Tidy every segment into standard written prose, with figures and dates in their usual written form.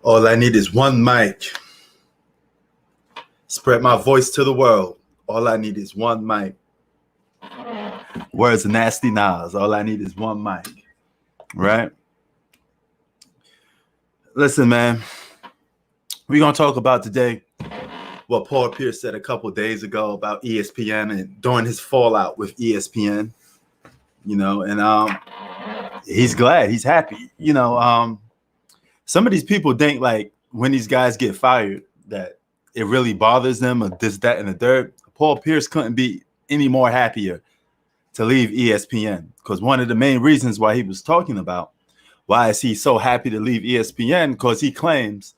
All I need is one mic. Spread my voice to the world. All I need is one mic. Words of Nasty Nas. All I need is one mic. Right? Listen, man. We're going to talk about today what Paul Pierce said a couple days ago about ESPN and during his fallout with ESPN. And he's glad. He's happy. Some of these people think like when these guys get fired that it really bothers them or this, that, and the third. Paul Pierce couldn't be any more happier to leave ESPN because one of the main reasons why he was talking about why is he so happy to leave ESPN because he claims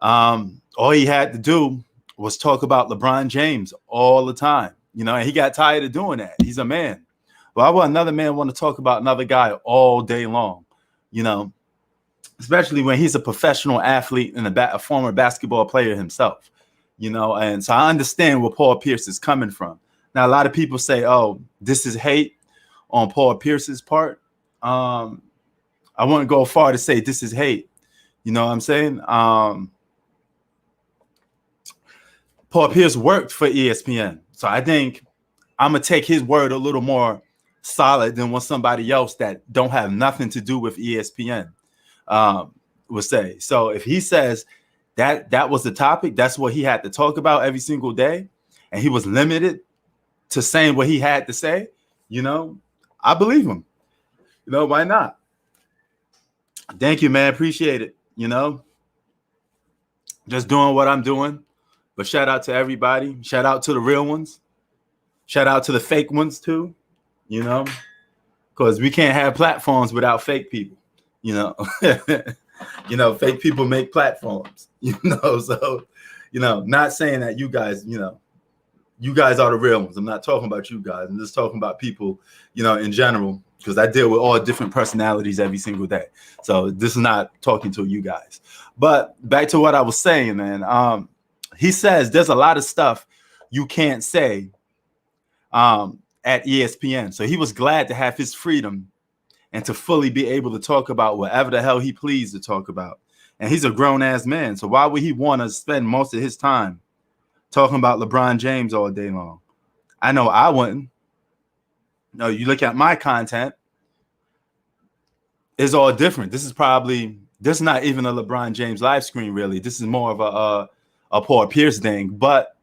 all he had to do was talk about LeBron James all the time, and he got tired of doing that. He's a man. Why would another man want to talk about another guy all day long, especially when he's a professional athlete and a former basketball player himself, and so I understand where Paul Pierce is coming from. Now, a lot of people say, oh, this is hate on Paul Pierce's part. I wouldn't go far to say this is hate. You know what I'm saying? Paul Pierce worked for ESPN. So I think I'm going to take his word a little more solid than what somebody else that don't have nothing to do with ESPN would say. So if he says that was the topic, that's what he had to talk about every single day, and he was limited to saying what he had to say, I believe him. Why not? Thank you, man. Appreciate it. Just doing what I'm doing. But shout out to everybody. Shout out to the real ones. Shout out to the fake ones too, because we can't have platforms without fake people, fake people make platforms, so, not saying that you guys, you guys are the real ones. I'm not talking about you guys. I'm just talking about people, in general, because I deal with all different personalities every single day. So this is not talking to you guys. But back to what I was saying, man. He says there's a lot of stuff you can't say at ESPN. So he was glad to have his freedom and to fully be able to talk about whatever the hell he pleased to talk about. And he's a grown-ass man. So why would he want to spend most of his time talking about LeBron James all day long? I know I wouldn't. No, you look at my content, it's all different. This is not even a LeBron James live screen, really. This is more of a Paul Pierce thing, but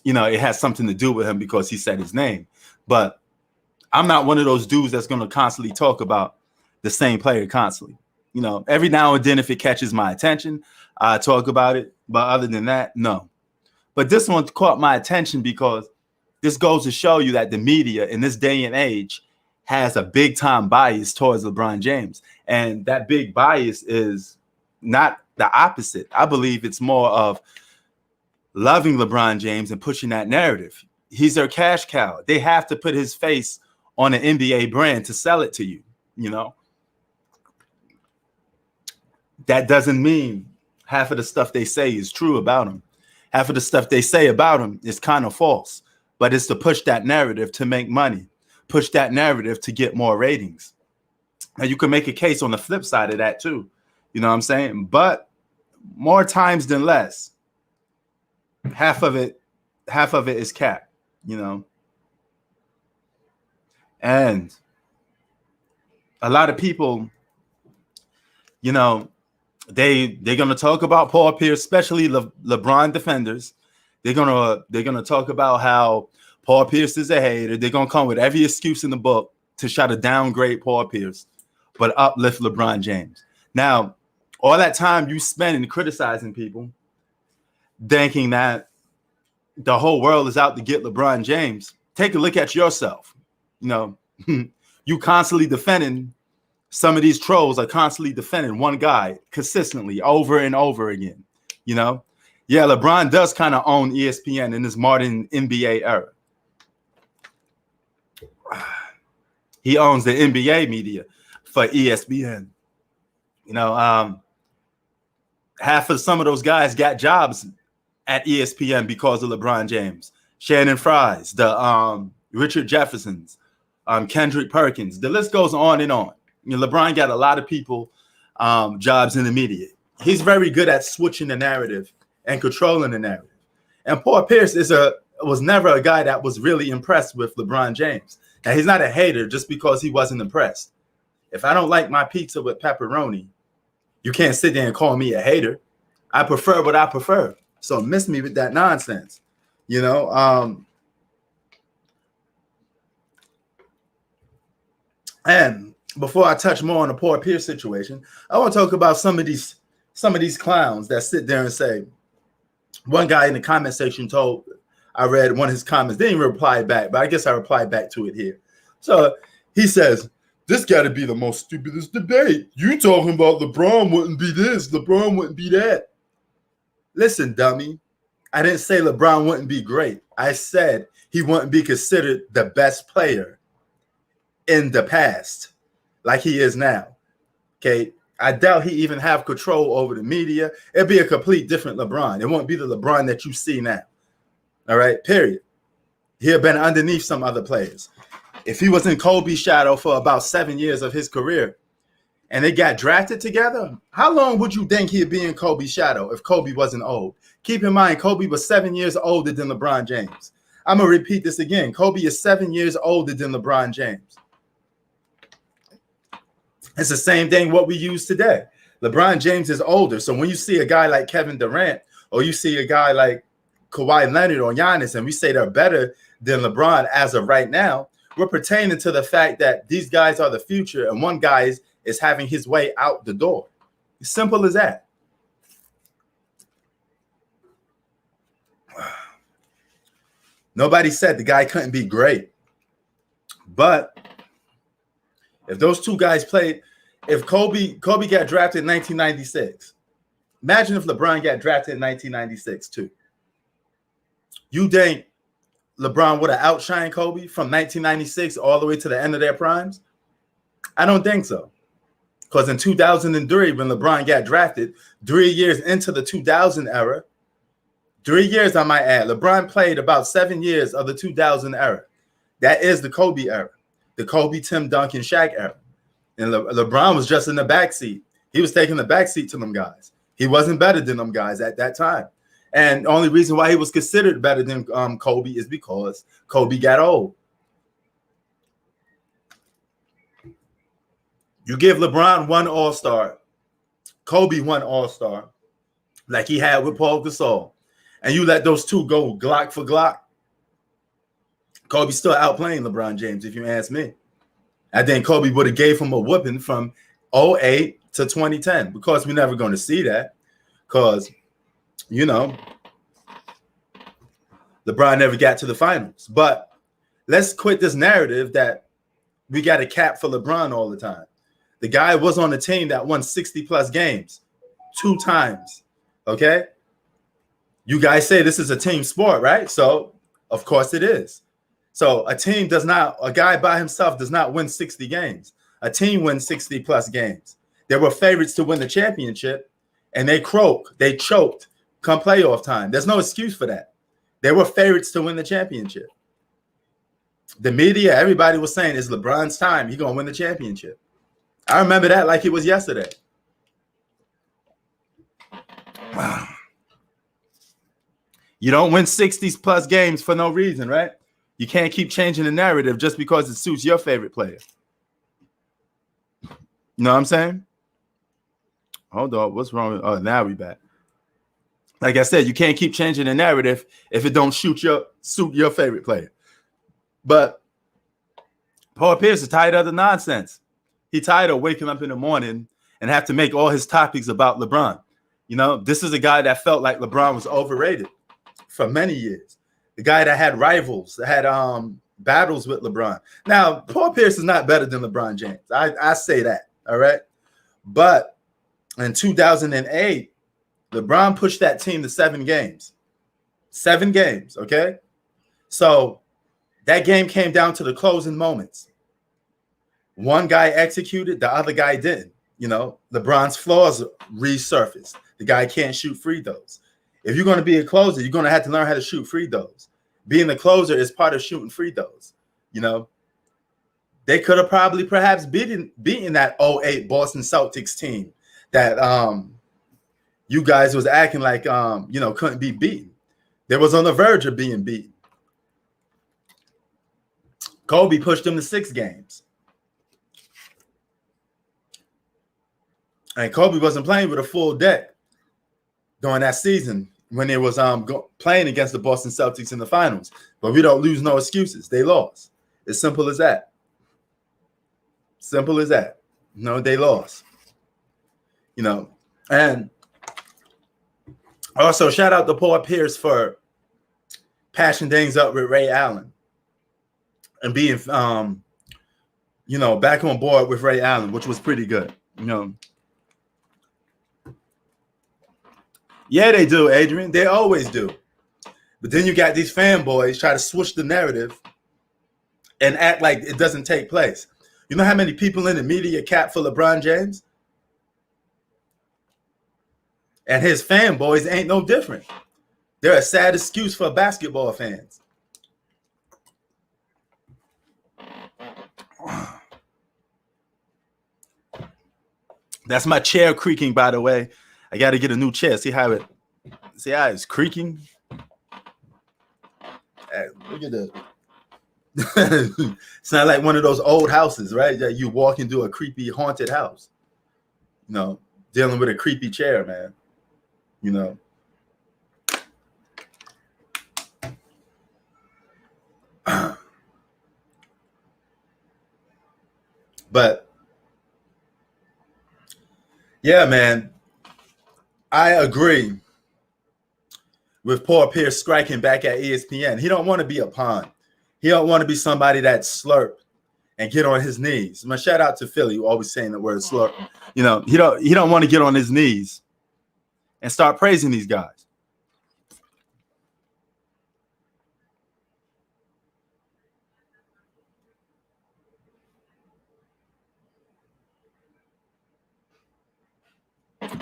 it has something to do with him because he said his name. But I'm not one of those dudes that's going to constantly talk about the same player constantly. Every now and then, if it catches my attention, I talk about it. But other than that, no. But this one caught my attention because this goes to show you that the media in this day and age has a big time bias towards LeBron James. And that big bias is not the opposite. I believe it's more of loving LeBron James and pushing that narrative. He's their cash cow. They have to put his face on an NBA brand to sell it to you. That doesn't mean half of the stuff they say is true about him. Half of the stuff they say about him is kind of false, but it's to push that narrative to make money, push that narrative to get more ratings. Now you can make a case on the flip side of that too. You know what I'm saying? But more times than less, half of it is cap, and a lot of people, they're gonna talk about Paul Pierce, especially LeBron defenders. They're gonna talk about how Paul Pierce is a hater. They're gonna come with every excuse in the book to try to downgrade Paul Pierce, but uplift LeBron James. Now, all that time you spend in criticizing people, thinking that the whole world is out to get LeBron James, take a look at yourself. You constantly defending, some of these trolls are constantly defending one guy consistently over and over again. Yeah, LeBron does kind of own ESPN in this modern NBA era. He owns the NBA media for ESPN. Half of some of those guys got jobs at ESPN because of LeBron James. Shannon Fries, the Richard Jeffersons, Kendrick Perkins. The list goes on and on. LeBron got a lot of people jobs in the media. he's very good at switching the narrative and controlling the narrative. And Paul Pierce was never a guy that was really impressed with LeBron James. Now, he's not a hater just because he wasn't impressed. If I don't like my pizza with pepperoni, you can't sit there and call me a hater. I prefer what I prefer. So miss me with that nonsense, you know. And before I touch more on the Paul Pierce situation, I want to talk about some of these clowns that sit there and say. One guy in the comment section I read one of his comments, didn't even reply back, but I guess I replied back to it here. So he says, this got to be the most stupidest debate. You talking about LeBron wouldn't be this, LeBron wouldn't be that. Listen, dummy, I didn't say LeBron wouldn't be great. I said he wouldn't be considered the best player in the past like he is now. Okay. I doubt he even have control over the media. It'd be a complete different LeBron. It won't be the LeBron that you see now. All right, period. He'd have been underneath some other players. If he was in Kobe's shadow for about 7 years of his career and they got drafted together, how long would you think he'd be in Kobe's shadow if Kobe wasn't old? Keep in mind, Kobe was 7 years older than LeBron James. I'm going to repeat this again. Kobe is 7 years older than LeBron James. It's the same thing what we use today. LeBron James is older. So when you see a guy like Kevin Durant or you see a guy like Kawhi Leonard or Giannis and we say they're better than LeBron as of right now, we're pertaining to the fact that these guys are the future and one guy is having his way out the door. It's simple as that. Nobody said the guy couldn't be great. But if those two guys played, if Kobe got drafted in 1996, imagine if LeBron got drafted in 1996 too. You think LeBron would have outshined Kobe from 1996 all the way to the end of their primes? I don't think so. Because in 2003, when LeBron got drafted, 3 years into the 2000 era, 3 years I might add, LeBron played about 7 years of the 2000 era. That is the Kobe era. The Kobe, Tim Duncan, Shaq era. And LeBron was just in the backseat. He was taking the backseat to them guys. He wasn't better than them guys at that time. And the only reason why he was considered better than Kobe is because Kobe got old. You give LeBron one All-Star, Kobe one All-Star, like he had with Paul Gasol, and you let those two go Glock for Glock, Kobe's still outplaying LeBron James, if you ask me. I think Kobe would have gave him a whooping from 2008 to 2010 because we're never going to see that because, you know, LeBron never got to the finals. But let's quit this narrative that we got a cap for LeBron all the time. The guy was on a team that won 60-plus games 2 times, okay? You guys say this is a team sport, right? So, of course it is. So a guy by himself does not win 60 games. A team wins 60-plus games. They were favorites to win the championship, and they choked come playoff time. There's no excuse for that. They were favorites to win the championship. The media, everybody was saying, it's LeBron's time. He's going to win the championship. I remember that like it was yesterday. Wow. You don't win 60-plus games for no reason, right? You can't keep changing the narrative just because it suits your favorite player. You know what I'm saying? Hold on. What's wrong? Oh, now we back. Like I said, you can't keep changing the narrative if it don't suit your favorite player. But Paul Pierce is tired of the nonsense. He's tired of waking up in the morning and have to make all his topics about LeBron. You know, this is a guy that felt like LeBron was overrated for many years. The guy that had rivals, that had battles with LeBron. Now, Paul Pierce is not better than LeBron James. I say that, all right? But in 2008, LeBron pushed that team to 7 games. 7 games, okay? So that game came down to the closing moments. One guy executed, the other guy didn't. You know, LeBron's flaws resurfaced. The guy can't shoot free throws. If you're going to be a closer, you're going to have to learn how to shoot free throws. Being the closer is part of shooting free throws. You know, they could have perhaps beaten that 2008 Boston Celtics team that you guys was acting like couldn't be beaten. They was on the verge of being beaten. Kobe pushed them to 6 games. And Kobe wasn't playing with a full deck during that season when they was playing against the Boston Celtics in the finals. But we don't lose no excuses. They lost. It's simple as that. Simple as that. No, they lost. And also shout out to Paul Pierce for patching things up with Ray Allen and being back on board with Ray Allen, which was pretty good. Yeah, they do, Adrian. They always do. But then you got these fanboys try to switch the narrative and act like it doesn't take place. You know how many people in the media cap for LeBron James? And his fanboys ain't no different. They're a sad excuse for basketball fans. That's my chair creaking, by the way. I got to get a new chair. See how it's creaking? Look at that. It's not like one of those old houses, right? That you walk into a creepy haunted house. Dealing with a creepy chair, man. But yeah, man, I agree with Paul Pierce striking back at ESPN. He don't want to be a pawn. He don't want to be somebody that slurp and get on his knees. My shout out to Philly, who always saying the word slurp. He don't want to get on his knees and start praising these guys.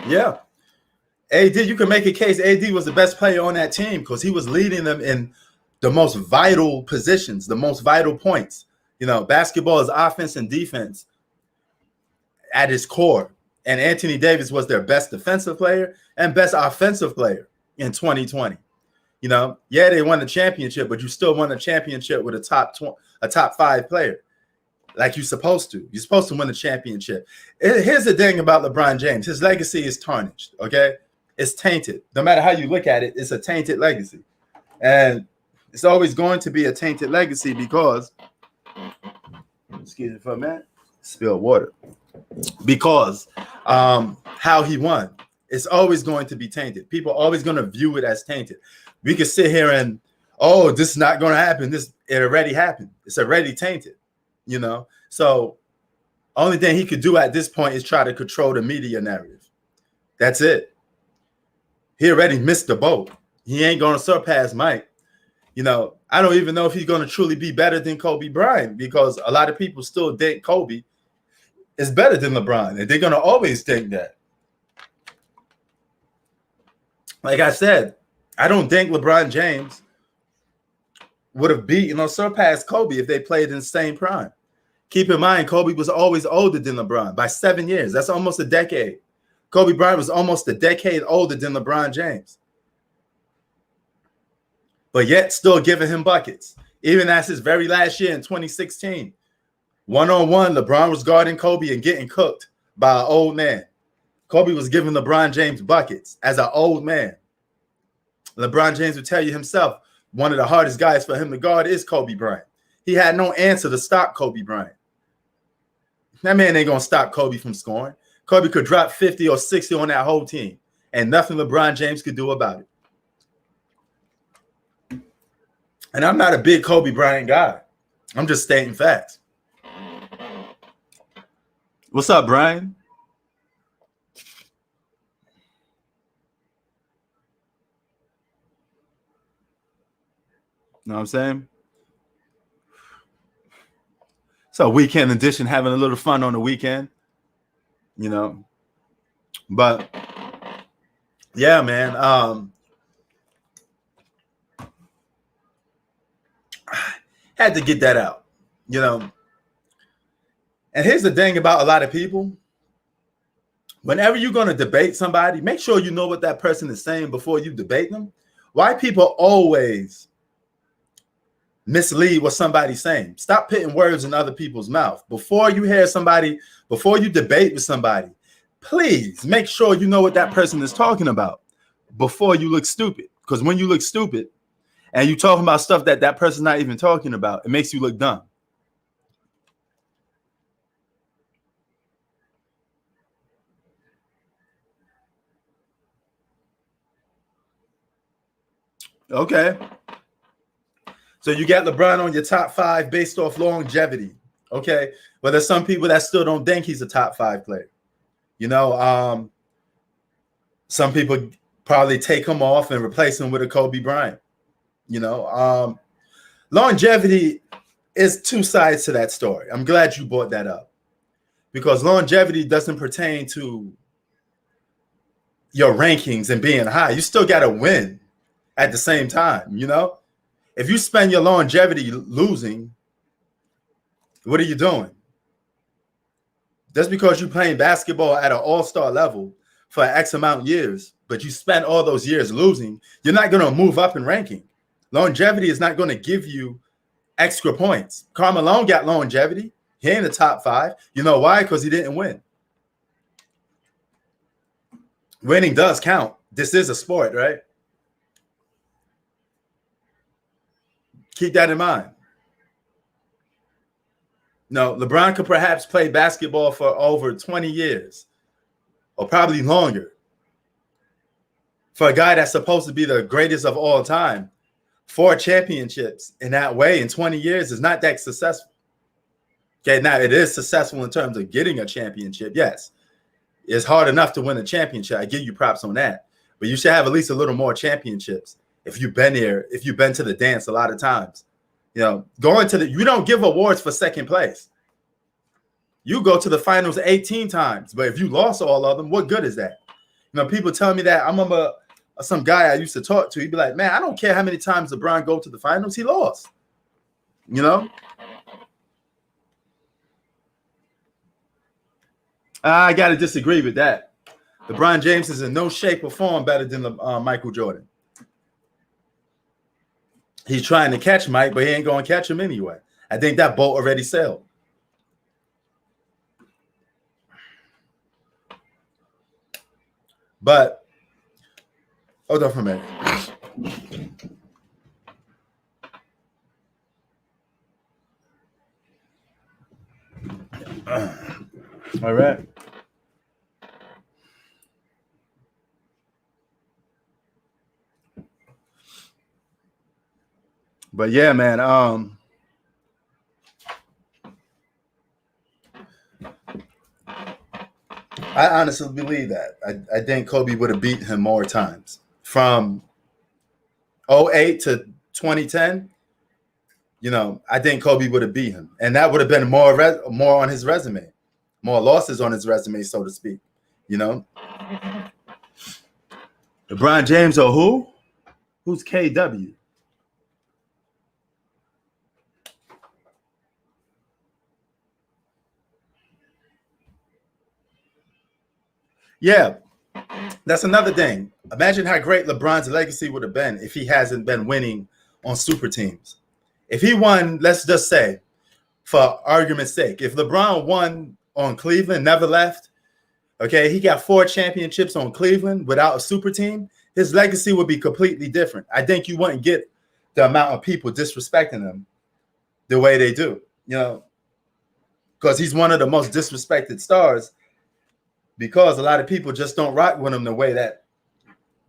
Yeah. AD, you can make a case AD was the best player on that team because he was leading them in the most vital positions, the most vital points. Basketball is offense and defense at its core. And Anthony Davis was their best defensive player and best offensive player in 2020. Yeah, they won the championship, but you still won the championship with a top 5 player. Like you're supposed to. You're supposed to win the championship. Here's the thing about LeBron James. His legacy is tarnished, okay? It's tainted. No matter how you look at it, it's a tainted legacy. And it's always going to be a tainted legacy because, excuse me for a minute, spill water. Because how he won. It's always going to be tainted. People are always going to view it as tainted. We could sit here and, this is not going to happen. It already happened. It's already tainted. So only thing he could do at this point is try to control the media narrative. That's it. He already missed the boat. He ain't going to surpass Mike. I don't even know if he's going to truly be better than Kobe Bryant because a lot of people still think Kobe is better than LeBron, and they're going to always think that. Like I said, I don't think LeBron James would have beaten or surpassed Kobe if they played in the same prime. Keep in mind, Kobe was always older than LeBron by 7 years. That's almost a decade. Kobe Bryant was almost a decade older than LeBron James. But yet still giving him buckets. Even as his very last year in 2016. One-on-one, LeBron was guarding Kobe and getting cooked by an old man. Kobe was giving LeBron James buckets as an old man. LeBron James would tell you himself, one of the hardest guys for him to guard is Kobe Bryant. He had no answer to stop Kobe Bryant. That man ain't going to stop Kobe from scoring. Kobe could drop 50 or 60 on that whole team, and nothing LeBron James could do about it. And I'm not a big Kobe Bryant guy. I'm just stating facts. What's up, Brian? Know what I'm saying? So weekend edition, having a little fun on the weekend, But yeah, man. Had to get that out, And here's the thing about a lot of people. whenever you're going to debate somebody, make sure you know what that person is saying before you debate them. Why people always mislead what somebody's saying? Stop putting words in other people's mouth. Before you hear somebody, before you debate with somebody, please make sure you know what that person is talking about before you look stupid. Because when you look stupid and you're talking about stuff that that person's not even talking about, it makes you look dumb. Okay. So you got LeBron on your top 5 based off longevity. Okay. But there's some people that still don't think he's a top 5 player. You know, some people probably take him off and replace him with a Kobe Bryant. You know, longevity is 2 sides to that story. I'm glad you brought that up, because longevity doesn't pertain to your rankings and being high. You still got to win at the same time. You know, if you spend your longevity losing, what are you doing? Just because you're playing basketball at an all-star level for X amount of years, but you spent all those years losing, you're not going to move up in ranking. Longevity is not going to give you extra points. Karl Malone got longevity. He ain't in the top 5. You know why? Because he didn't win. Winning does count. This is a sport, right? Keep that in mind. No, LeBron could perhaps play basketball for over 20 years or probably longer. For a guy that's supposed to be the greatest of all time, 4 championships in that way in 20 years is not that successful. Okay, now it is successful in terms of getting a championship. Yes, it's hard enough to win a championship. I give you props on that. But you should have at least a little more championships if you've been here, if you've been to the dance a lot of times. You know, you don't give awards for second place. You go to the finals 18 times, but if you lost all of them, what good is that? You know, people tell me that. I remember some guy I used to talk to, he'd be like, man, I don't care how many times LeBron go to the finals, he lost. You know? I got to disagree with that. LeBron James is in no shape or form better than Michael Jordan. He's trying to catch Mike, but he ain't going to catch him anyway. I think that boat already sailed. But hold on for a minute. All right. But yeah, man. I honestly believe that. I think Kobe would have beat him more times. From 2008 to 2010, you know, I think Kobe would have beat him. And that would have been more on his resume. More losses on his resume, so to speak. You know? LeBron James or who? Who's KW? Yeah, that's another thing. Imagine how great LeBron's legacy would have been if he hasn't been winning on super teams. If he won, let's just say, for argument's sake, if LeBron won on Cleveland, never left, okay, he got 4 championships on Cleveland without a super team, his legacy would be completely different. I think you wouldn't get the amount of people disrespecting him the way they do, you know, because he's one of the most disrespected stars, because a lot of people just don't rock with him the way that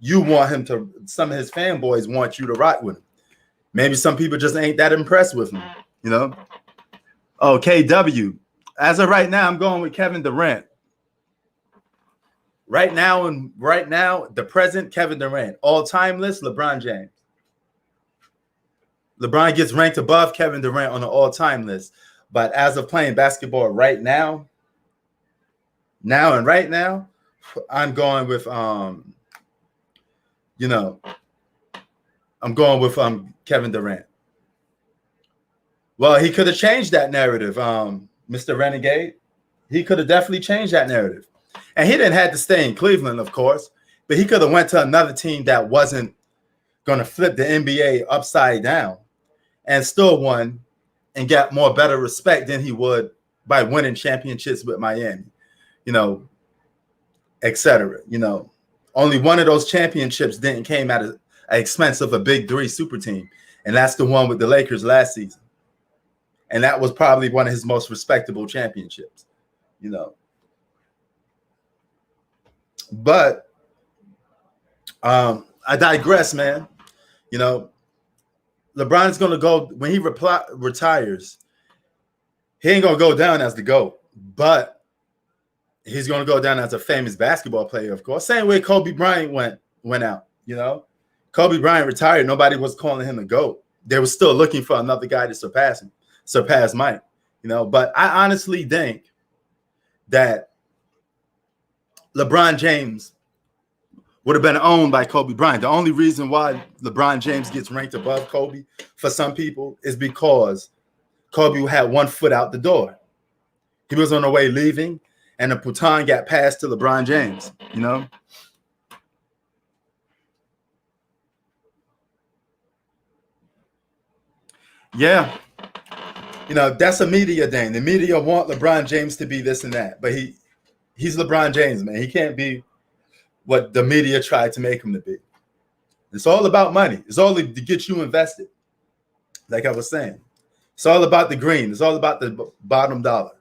you want him to. Some of his fanboys want you to rock with him. Maybe some people just ain't that impressed with him, you know? Oh, KW. As of right now, I'm going with Kevin Durant. Right now, the present Kevin Durant. All-time list, LeBron James. LeBron gets ranked above Kevin Durant on the all-time list. But as of playing basketball right now, I'm going with Kevin Durant. Well, he could have changed that narrative, Mr. Renegade. He could have definitely changed that narrative. And he didn't have to stay in Cleveland, of course, but he could have went to another team that wasn't going to flip the NBA upside down and still won and got more better respect than he would by winning championships with Miami, etc. Only one of those championships didn't came at an expense of a big three super team, and that's the one with the Lakers last season. And that was probably one of his most respectable championships, But I digress, man. LeBron's going to go when he retires. He ain't going to go down as the GOAT, but he's going to go down as a famous basketball player, of course. Same way Kobe Bryant went out, Kobe Bryant retired. Nobody was calling him the GOAT. They were still looking for another guy to surpass Mike, But I honestly think that LeBron James would have been owned by Kobe Bryant. The only reason why LeBron James gets ranked above Kobe for some people is because Kobe had one foot out the door. He was on the way leaving, and the baton got passed to LeBron James, Yeah. That's a media thing. The media want LeBron James to be this and that, but he's LeBron James, man. He can't be what the media tried to make him to be. It's all about money. It's all to get you invested. Like I was saying, it's all about the green. It's all about the bottom dollar.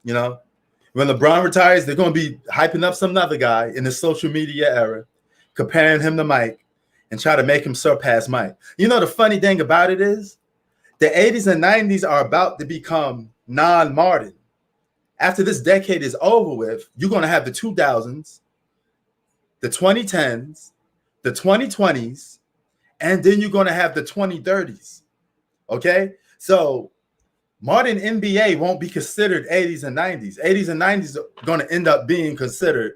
When LeBron retires, they're going to be hyping up some other guy in the social media era, comparing him to Mike, and try to make him surpass Mike. The funny thing about it is the 80s and 90s are about to become non-modern. After this decade is over with, you're going to have the 2000s, the 2010s, the 2020s, and then you're going to have the 2030s. Okay? So modern NBA won't be considered 80s and 90s. 80s and 90s are going to end up being considered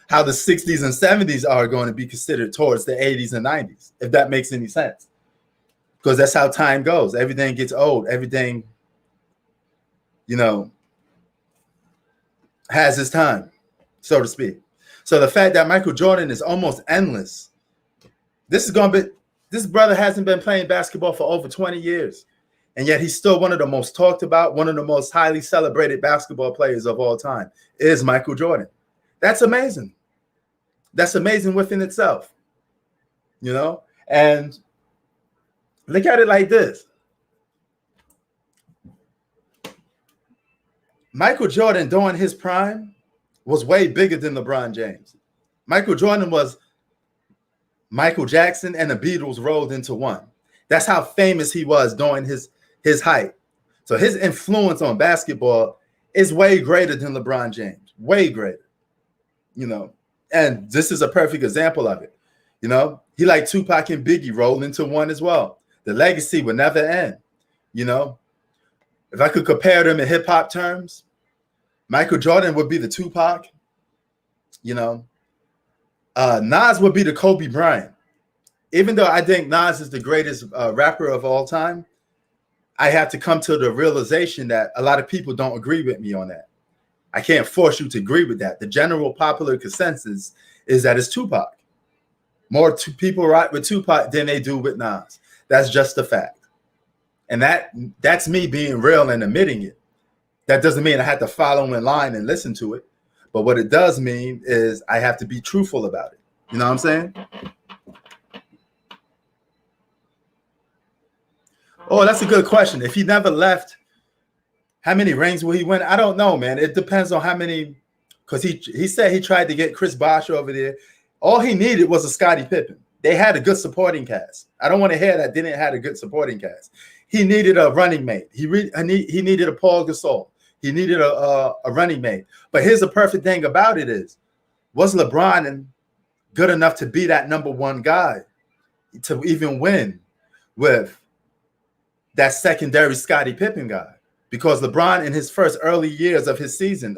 how the 60s and 70s are going to be considered towards the 80s and 90s, if that makes any sense. Because that's how time goes. Everything gets old. Everything, has its time, so to speak. So the fact that Michael Jordan is almost endless, this brother hasn't been playing basketball for over 20 years. And yet he's still one of the most talked about, one of the most highly celebrated basketball players of all time is Michael Jordan. That's amazing. That's amazing within itself, And look at it like this. Michael Jordan during his prime was way bigger than LeBron James. Michael Jordan was Michael Jackson and the Beatles rolled into one. That's how famous he was during his height. So his influence on basketball is way greater than LeBron James, way greater, And this is a perfect example of it. He like Tupac and Biggie rolled into one as well. The legacy would never end. If I could compare them in hip hop terms, Michael Jordan would be the Tupac. Nas would be the Kobe Bryant. Even though I think Nas is the greatest rapper of all time, I have to come to the realization that a lot of people don't agree with me on that. I can't force you to agree with that. The general popular consensus is that it's Tupac. More people rock with Tupac than they do with Nas. That's just a fact. And that's me being real and admitting it. That doesn't mean I have to follow in line and listen to it. But what it does mean is I have to be truthful about it. You know what I'm saying? Oh, that's a good question. If he never left, how many rings will he win? I don't know, man. It depends on how many, because he said he tried to get Chris Bosh over there. All he needed was a Scottie Pippen. They had a good supporting cast. I don't want to hear that they didn't have a good supporting cast. He needed a running mate. He needed a Paul Gasol. He needed a running mate. But here's the perfect thing about it is, was LeBron good enough to be that number one guy to even win with that secondary Scottie Pippen guy? Because LeBron in his first early years of his season,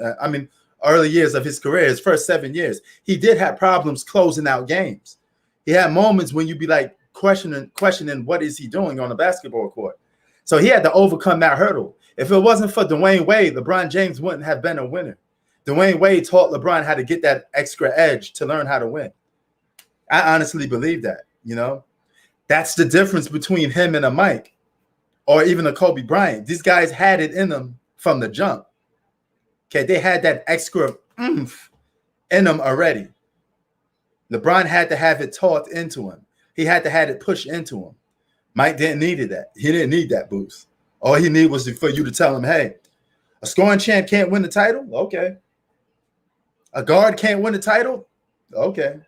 early years of his career, his first 7 years, he did have problems closing out games. He had moments when you'd be like questioning what is he doing on the basketball court. So he had to overcome that hurdle. If it wasn't for Dwayne Wade, LeBron James wouldn't have been a winner. Dwayne Wade taught LeBron how to get that extra edge to learn how to win. I honestly believe that, you know. That's the difference between him and a Mike or even a Kobe Bryant. These guys had it in them from the jump. Okay, they had that extra oomph in them already. LeBron had to have it taught into him. He had to have it pushed into him. Mike didn't need that. He didn't need that boost. All he needed was for you to tell him, hey, a scoring champ can't win the title? Okay. A guard can't win the title? Okay.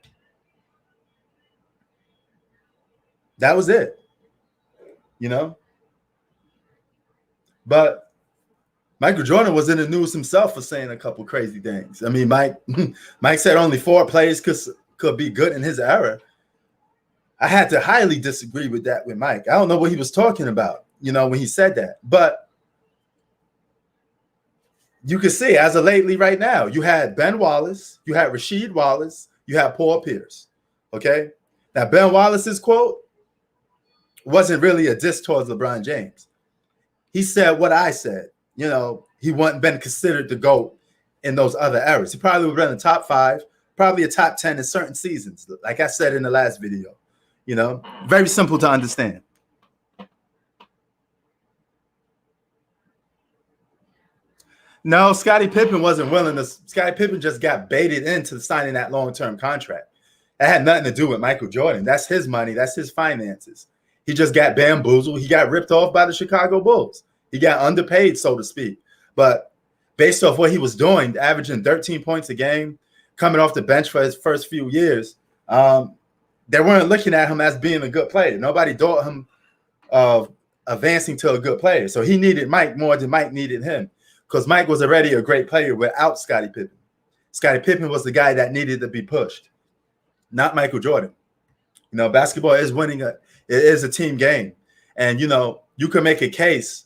That was it. You know? But Michael Jordan was in the news himself for saying a couple crazy things. I mean, Mike said only 4 players could be good in his era. I had to highly disagree with that with Mike. I don't know what he was talking about, you know, when he said that. But you can see as of lately right now, you had Ben Wallace, you had Rasheed Wallace, you had Paul Pierce. Okay. Now, Ben Wallace's quote wasn't really a diss towards LeBron James. He said what I said. You know, he wouldn't been considered the GOAT in those other eras. He probably would have been a top 5, probably a top 10 in certain seasons, like I said in the last video. You know, very simple to understand. No, Scottie Pippen wasn't willing to. Scottie Pippen just got baited into signing that long-term contract. That had nothing to do with Michael Jordan. That's his money. That's his finances. He just got bamboozled. He got ripped off by the Chicago Bulls. He got underpaid, so to speak. But based off what he was doing, averaging 13 points a game, coming off the bench for his first few years, they weren't looking at him as being a good player. Nobody thought him of advancing to a good player. So he needed Mike more than Mike needed him because Mike was already a great player without Scottie Pippen. Scottie Pippen was the guy that needed to be pushed, not Michael Jordan. You know, basketball is winning. It is a team game. And, you know, you can make a case.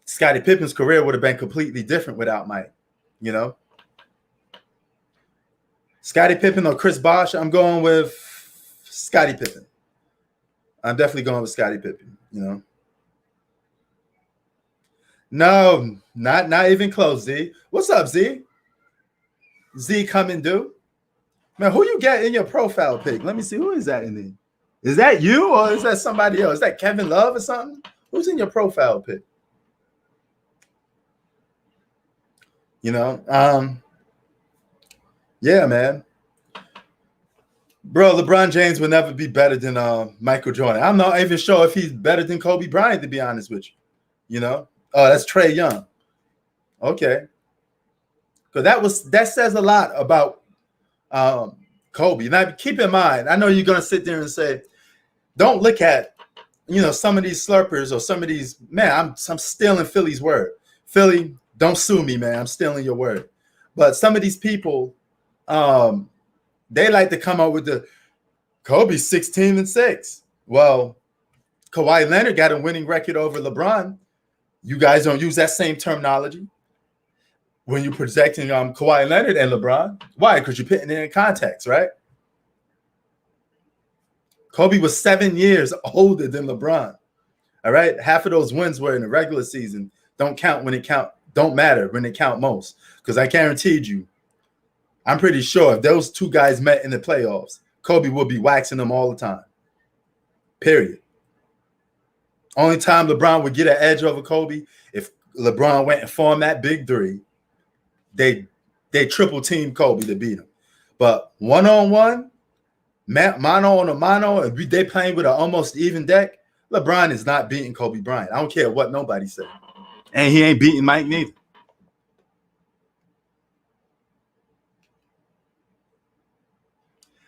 Scottie Pippen's career would have been completely different without Mike, you know. Scottie Pippen or Chris Bosh, I'm going with Scottie Pippen. I'm definitely going with Scottie Pippen, you know. No, not even close, Z. What's up, Z? Z come and do. Man, who you got in your profile pic? Let me see. Who is that in there? Is that you or is that somebody else? Is that Kevin Love or something? Who's in your profile pic? You know, yeah, man. Bro, LeBron James will never be better than Michael Jordan. I'm not even sure if he's better than Kobe Bryant, to be honest with you. You know? Oh, that's Trae Young. Okay. Because that says a lot about Kobe. Now, keep in mind, I know you're going to sit there and say, don't look at, you know, some of these slurpers or some of these, man, I'm stealing Philly's word. Philly, don't sue me, man. I'm stealing your word. But some of these people, they like to come up with the Kobe's 16-6. Well, Kawhi Leonard got a winning record over LeBron. You guys don't use that same terminology when you're projecting Kawhi Leonard and LeBron. Why? Because you're putting it in context, right? Kobe was 7 years older than LeBron. All right. Half of those wins were in the regular season. Don't count when it count. Don't matter when it count most. Because I guaranteed you, I'm pretty sure if those two guys met in the playoffs, Kobe would be waxing them all the time. Period. Only time LeBron would get an edge over Kobe if LeBron went and formed that big three. They triple team Kobe to beat him. But one-on-one, mano on a mano, and they playing with an almost even deck, LeBron is not beating Kobe Bryant. I don't care what nobody said. And he ain't beating Mike neither.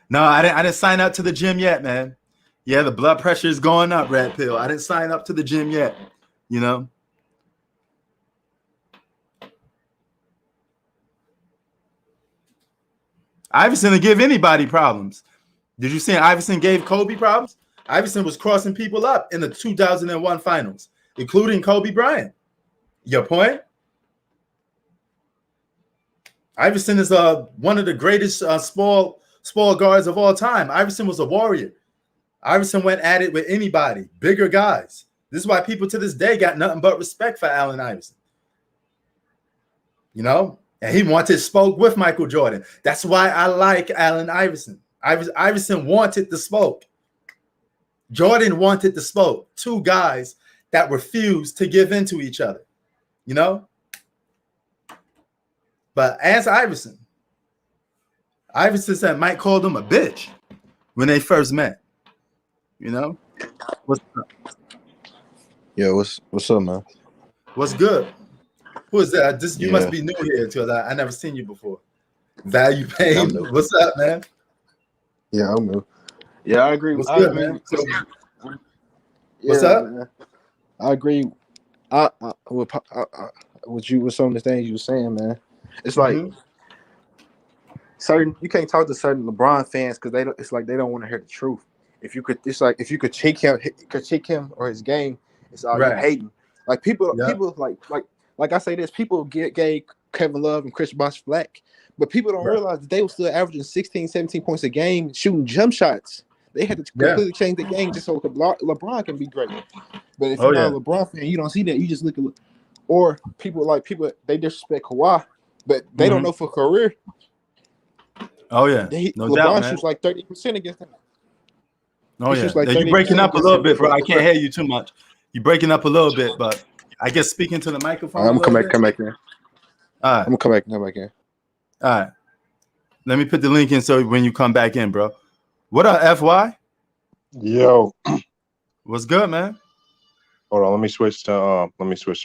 No, I didn't sign up to the gym yet, man. Yeah, the blood pressure is going up, Red Pill. I didn't sign up to the gym yet, you know. Iverson didn't give anybody problems. Did you see Iverson gave Kobe problems? Iverson was crossing people up in the 2001 finals, including Kobe Bryant. Your point? Iverson is one of the greatest small guards of all time. Iverson was a warrior. Iverson went at it with anybody, bigger guys. This is why people to this day got nothing but respect for Allen Iverson. You know, And he wanted smoke with Michael Jordan. That's why I like Allen Iverson. Iverson wanted the smoke. Jordan wanted the smoke. Two guys that refused to give in to each other, you know? But as Iverson said Mike called him a bitch when they first met. You know? What's up? Yeah, what's up, man? What's good? Who is that? You must be new here because I never seen you before. Value Pain. What's up, man? Yeah, I'm new. Yeah, I agree. What's good, man? What's up? Man. I agree. With you with some of the things you were saying, man. It's like you can't talk to certain LeBron fans because they don't. It's like they don't want to hear the truth. If you could critique him or his game, it's all you hating. Like people like I say this. People gave Kevin Love and Chris Bosh flack, but people don't realize that they were still averaging 16, 17 points a game shooting jump shots. They had to completely change the game just so LeBron can be great. But if you're not a LeBron fan, you don't see that. You just look at, or people they disrespect Kawhi, but they don't know for career. Oh yeah, LeBron shoots like 30% against them. Oh yeah, you're breaking up a little bit, bro. I can't hear you too much. You're breaking up a little bit, but I guess speaking to the microphone. I'm gonna come back in. All right, I'm gonna come back in. All right, let me put the link in so when you come back in, bro. What up, FY? Yo, what's good, man? Hold on, let me switch to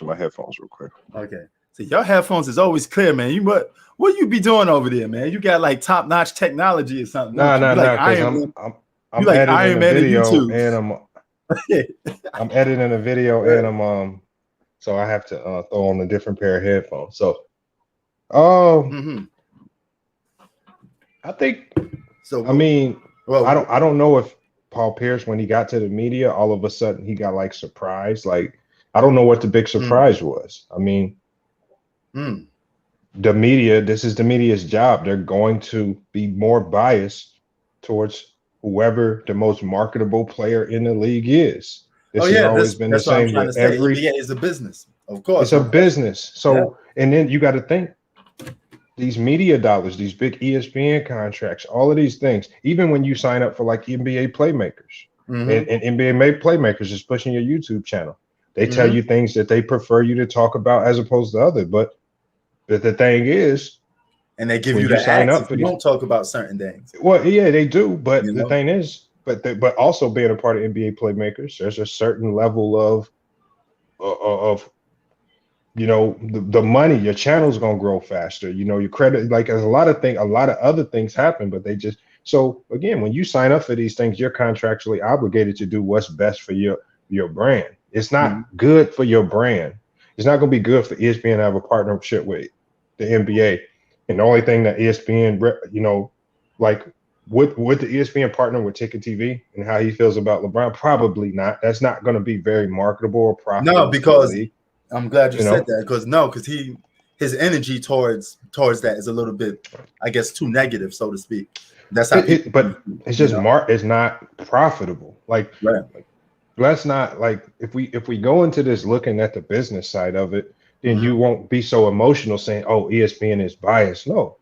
my headphones real quick. Okay. So your headphones is always clear, man. What you be doing over there, man? You got like top-notch technology or something. Nah. I'm editing a video and I'm editing a video and so I have to throw on a different pair of headphones. So I think I mean I don't know if Paul Pierce, when he got to the media, all of a sudden he got like surprised. Like I don't know what the big surprise was. I mean, the media, this is the media's job. They're going to be more biased towards whoever the most marketable player in the league is. This has always been the same with every. NBA is a business, of course. It's a business. So, and then you got to think these media dollars, these big ESPN contracts, all of these things. Even when you sign up for like NBA Playmakers, and NBA Playmakers is pushing your YouTube channel, they tell you things that they prefer you to talk about as opposed to other. But the thing is, and they give you the sign up for you don't talk about certain things. Well, yeah, they do. But the thing is, but also being a part of NBA Playmakers, there's a certain level of the money. Your channel's gonna grow faster. Your credit, like there's a lot of other things happen, but they just so again, when you sign up for these things, you're contractually obligated to do what's best for your brand. It's not good for your brand. It's not gonna be good for ESPN to have a partnership with the NBA. And the only thing that ESPN, like would the ESPN partner with Ticket TV and how he feels about LeBron? Probably not. That's not going to be very marketable or profitable. No, because I'm glad you said that. Because his energy towards that is a little bit, I guess, too negative, so to speak. That's how. But it's just it's not profitable. Like, let's not like if we go into this looking at the business side of it. Then you won't be so emotional saying, "Oh, ESPN is biased." No,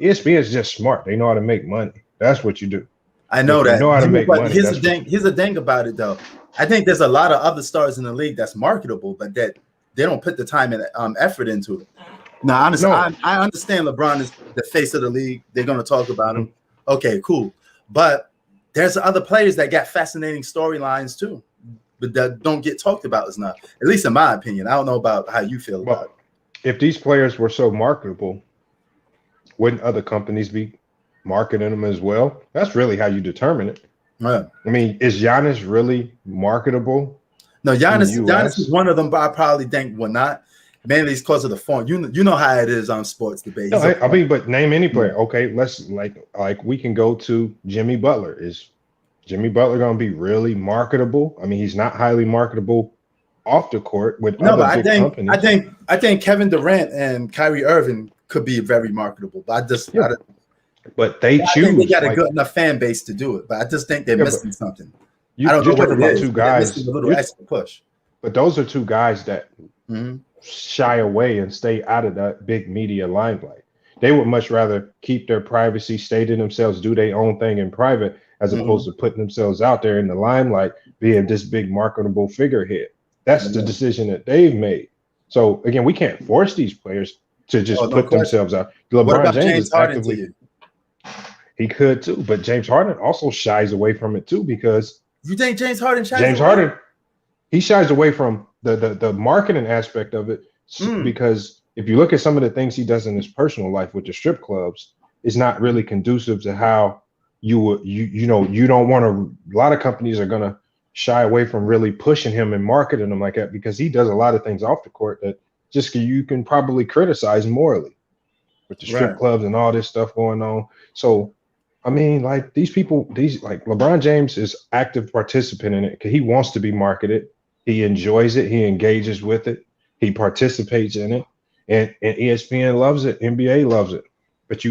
ESPN is just smart. They know how to make money. That's what you do. I know that. You know how to make money. Here's the thing about it, though. I think there's a lot of other stars in the league that's marketable, but that they don't put the time and effort into it. Now, honestly, I understand LeBron is the face of the league. They're going to talk about him. Okay, cool. But there's other players that got fascinating storylines too, but that don't get talked about as much, at least in my opinion. I don't know about how you feel about it. If these players were so marketable, wouldn't other companies be marketing them as well? That's really how you determine it. I mean, is Giannis really marketable? No, Giannis is one of them, but I probably think will not. Mainly it's because of the form. You know how it is on sports debate. No, I mean, but name any player. Okay, let's like we can go to Jimmy Butler. Is Jimmy Butler going to be really marketable? I mean, he's not highly marketable off the court with other big companies. I think Kevin Durant and Kyrie Irving could be very marketable, but but they choose. They got a good enough fan base to do it, but I just think they're missing something. I don't know what it is. Two guys, a little extra push. But those are two guys that shy away and stay out of that big media limelight. They would much rather keep their privacy, stay to themselves, do their own thing in private, as opposed to putting themselves out there in the limelight, being this big marketable figurehead. That's the decision that they've made. So again, we can't force these players to just put themselves out. LeBron James is actively. He could too, but James Harden also shies away from it too, because you think James Harden he shies away from the marketing aspect of it because if you look at some of the things he does in his personal life with the strip clubs, it's not really conducive to how you would you don't want to. A lot of companies are gonna shy away from really pushing him and marketing him like that because he does a lot of things off the court that just you can probably criticize morally with the strip clubs and all this stuff going on. So I mean, like these people, like LeBron James is active participant in it because he wants to be marketed. He enjoys it. He engages with it. He participates in it, and ESPN loves it. NBA loves it. But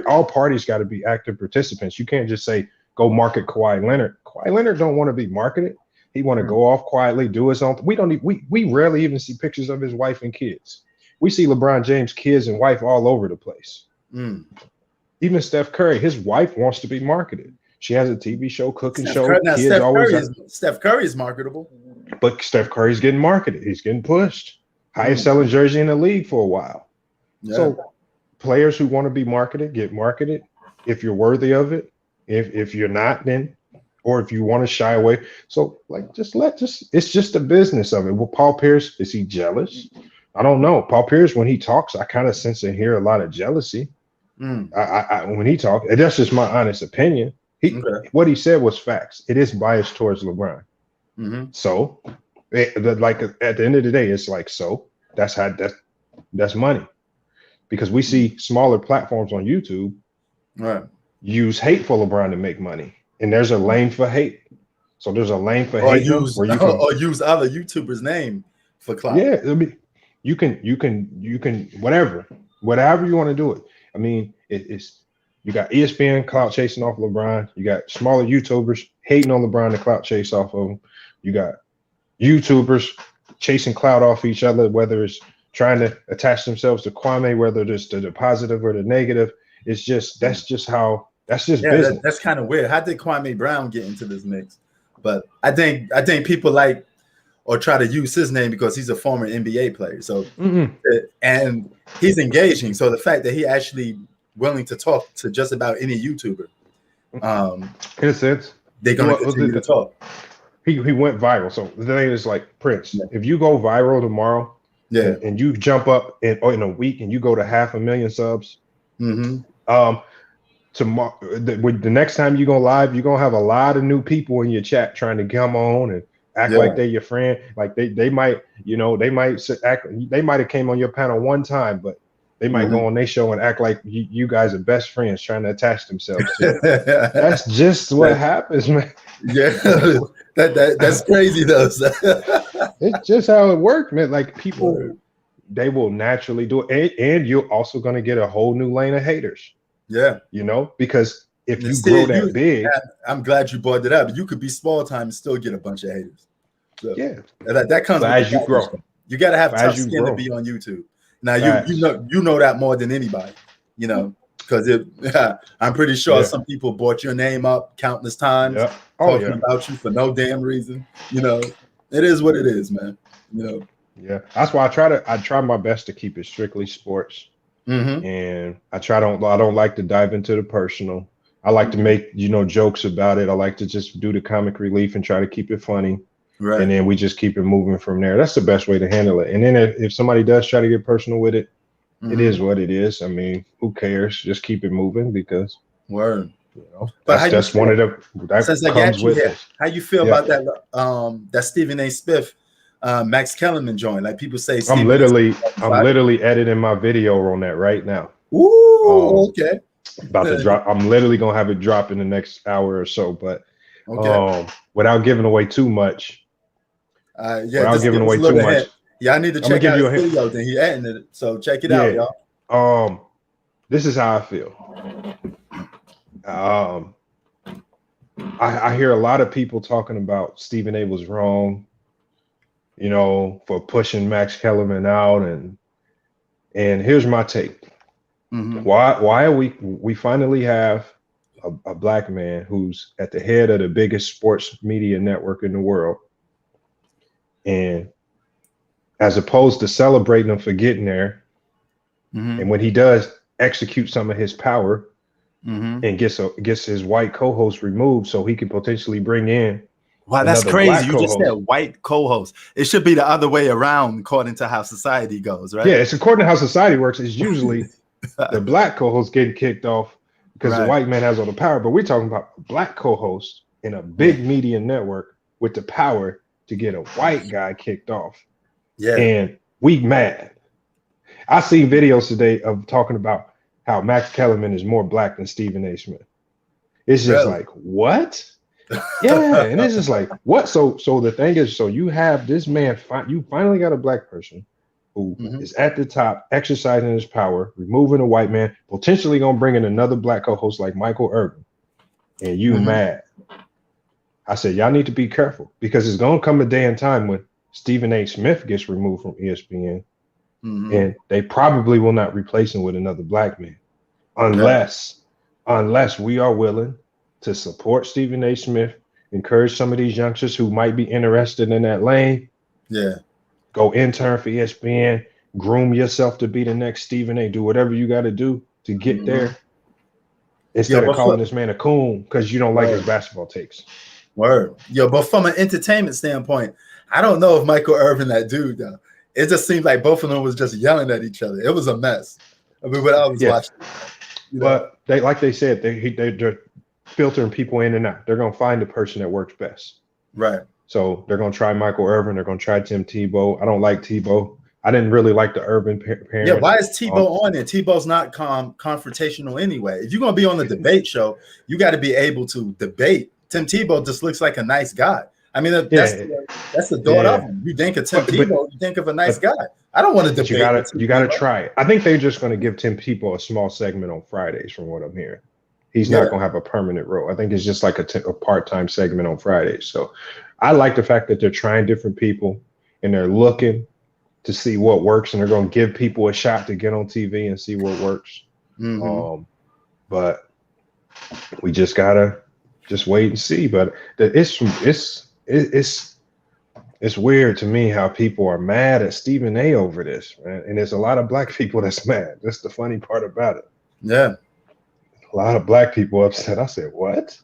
all parties got to be active participants. You can't just say go market Kawhi Leonard. Kawhi Leonard don't want to be marketed. He want to go off quietly, do his own. We rarely even see pictures of his wife and kids. We see LeBron James' kids and wife all over the place. Even Steph Curry, his wife wants to be marketed. She has a TV show, cooking show. Steph Curry is marketable. But Steph Curry's getting marketed. He's getting pushed. Highest selling jersey in the league for a while. Yeah. So players who want to be marketed, get marketed. If you're worthy of it. If you're not, then, or if you want to shy away. So like it's just the business of it. Well, Paul Pierce, is he jealous? I don't know. Paul Pierce, when he talks, I kind of sense and hear a lot of jealousy. When he talked, and that's just my honest opinion. What he said was facts. It is biased towards LeBron. So, like at the end of the day, it's like that's money, because we see smaller platforms on YouTube use hate for LeBron to make money, and there's a lane for hate. So there's a lane for hate where you can use other YouTubers' name for clout. Yeah, I mean, you can whatever you want to do it. I mean, it's you got ESPN clout chasing off LeBron. You got smaller YouTubers hating on LeBron to clout chase off of him. You got YouTubers chasing clout off each other, whether it's trying to attach themselves to Kwame, whether it's the positive or the negative. It's just that's just business. That's kind of weird. How did Kwame Brown get into this mix? But I think people like or try to use his name because he's a former NBA player. So and he's engaging. So the fact that he actually willing to talk to just about any YouTuber, in a sense, they're gonna continue to talk. He went viral. So the thing is like Prince. Yeah. If you go viral tomorrow, and you jump up in a week and you go to 500,000 subs, tomorrow the next time you go live, you're gonna have a lot of new people in your chat trying to come on and act like they're your friend. Like they might have came on your panel one time, but they might go on their show and act like you guys are best friends trying to attach themselves to it. That's just what happens, man. Yeah, that's crazy though. It's just how it works, man. Like people, they will naturally do it, and you're also going to get a whole new lane of haters. Yeah, because if you grow that big, I'm glad you brought it up. You could be small time and still get a bunch of haters. So, that comes as you grow. You got to have tough skin to be on YouTube. Now you know that more than anybody, because I'm pretty sure some people brought your name up countless times, talking about you for no damn reason. It is what it is, man. Yeah, that's why I try my best to keep it strictly sports, and I don't like to dive into the personal. I like to make jokes about it. I like to just do the comic relief and try to keep it funny. Right. And then we just keep it moving from there. That's the best way to handle it. And then if somebody does try to get personal with it, it is what it is. I mean, who cares? Just keep it moving because but that's one of the that comes with it. How you feel about that Stephen A. Smith, Max Kellerman joint? Like people say, I'm literally editing my video on that right now. Ooh, okay. About to drop. I'm literally gonna have it drop in the next hour or so, but without giving away too much. Without giving away too much. Yeah, I need to check out his video. Then he edited it, so check it out, y'all. This is how I feel. I hear a lot of people talking about Stephen A. was wrong, for pushing Max Kellerman out, and here's my take. Why are we finally have a black man who's at the head of the biggest sports media network in the world, and as opposed to celebrating him for getting there, and when he does execute some of his power and gets his white co-host removed so he can potentially bring in that's crazy. You just said white co-host. It should be the other way around according to how society goes, right? Yeah, it's according to how society works. It's usually the black co-host getting kicked off because the white man has all the power. But we're talking about a black co-host in a big media network with the power to get a white guy kicked off. Yeah. And we mad. I seen videos today of talking about how Max Kellerman is more black than Stephen A. Smith. It's just like, what? Yeah, and it's just like, what? So the thing is, so you have this man, you finally got a black person who is at the top, exercising his power, removing a white man, potentially gonna bring in another black co-host like Michael Irvin, and you mad. I said, y'all need to be careful because it's gonna come a day and time when Stephen A. Smith gets removed from ESPN, and they probably will not replace him with another black man, unless we are willing to support Stephen A. Smith, encourage some of these youngsters who might be interested in that lane. Yeah. Go intern for ESPN, groom yourself to be the next Stephen A. Do whatever you got to do to get there. Instead of calling this man a coon because you don't like his basketball takes. Word. Yo, but from an entertainment standpoint, I don't know if Michael Irvin that dude, though. It just seemed like both of them was just yelling at each other. It was a mess. I mean, when I was watching. But they said, they're filtering people in and out. They're going to find the person that works best. Right. So they're going to try Michael Irvin. They're going to try Tim Tebow. I don't like Tebow. I didn't really like the Irvin parent. Yeah, why is Tebow on there? Tebow's not confrontational anyway. If you're going to be on the debate show, you got to be able to debate. Tim Tebow just looks like a nice guy. I mean, that's the thought of him. You think of Tim Tebow, you think of a nice guy. I don't want to debate. You got to try it. I think they're just going to give Tim Tebow a small segment on Fridays, from what I'm hearing. He's not going to have a permanent role. I think it's just like a part-time segment on Fridays. So I like the fact that they're trying different people and they're looking to see what works, and they're going to give people a shot to get on TV and see what works. But we just gotta wait and see. But it's weird to me how people are mad at Stephen A. over this, man. And there's a lot of black people that's mad. That's the funny part about it. Yeah. A lot of black people upset. I said, what?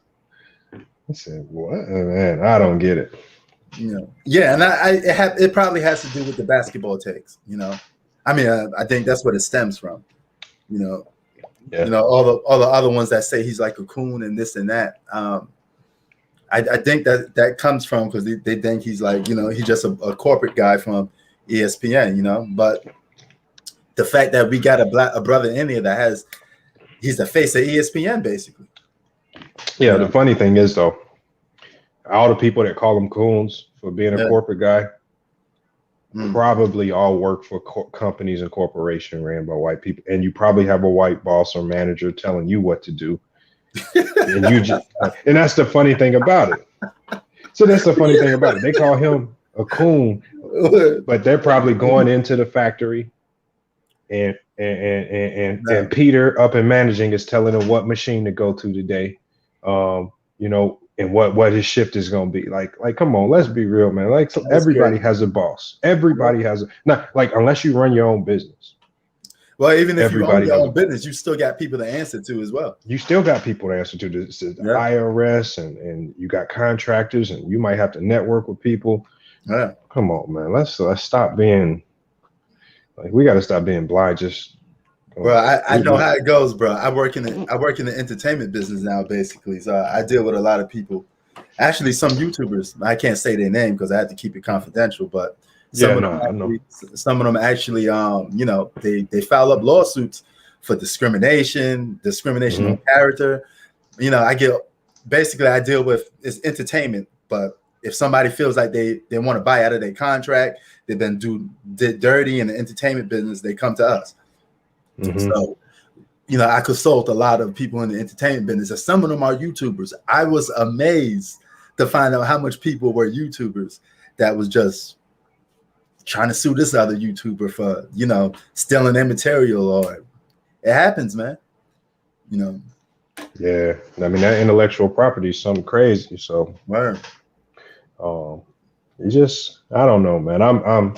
I said, what? Man, I don't get it. Yeah, and it probably has to do with the basketball takes. I mean, I think that's what it stems from. All the other ones that say he's like a coon and this and that. I think that comes from because they think he's like he's just a corporate guy from ESPN. But the fact that we got a brother in there he's the face of ESPN basically. Yeah, the funny thing is though, all the people that call him coons for being a corporate guy probably all work for companies and corporations ran by white people, and you probably have a white boss or manager telling you what to do, and that's the funny thing about it. So that's the funny thing about it. They call him a coon, but they're probably going into the factory, and Peter up in managing is telling him what machine to go to today. And what his shift is going to be like. Come on, let's be real, man. Like everybody has a boss. Everybody has not like unless you run your own business. Well, even if you run your own business, you still got people to answer to as well. You still got people to answer to. The IRS and you got contractors, and you might have to network with people. Yeah. Come on, man. Let's stop being like we got to stop being blind. Well, I know how it goes, bro. I work in the entertainment business now, basically. So I deal with a lot of people. Actually, some YouTubers. I can't say their name because I have to keep it confidential. But some of them actually, they file up lawsuits for discrimination on character. I deal with it's entertainment. But if somebody feels like they want to buy out of their contract, they've been did dirty in the entertainment business, they come to us. So, I consult a lot of people in the entertainment business, and some of them are YouTubers. I was amazed to find out how much people were YouTubers that was just trying to sue this other YouTuber for, stealing their material or it happens, man. You know. Yeah, I mean that intellectual property is something crazy. So, Word. It just, I don't know, man. I'm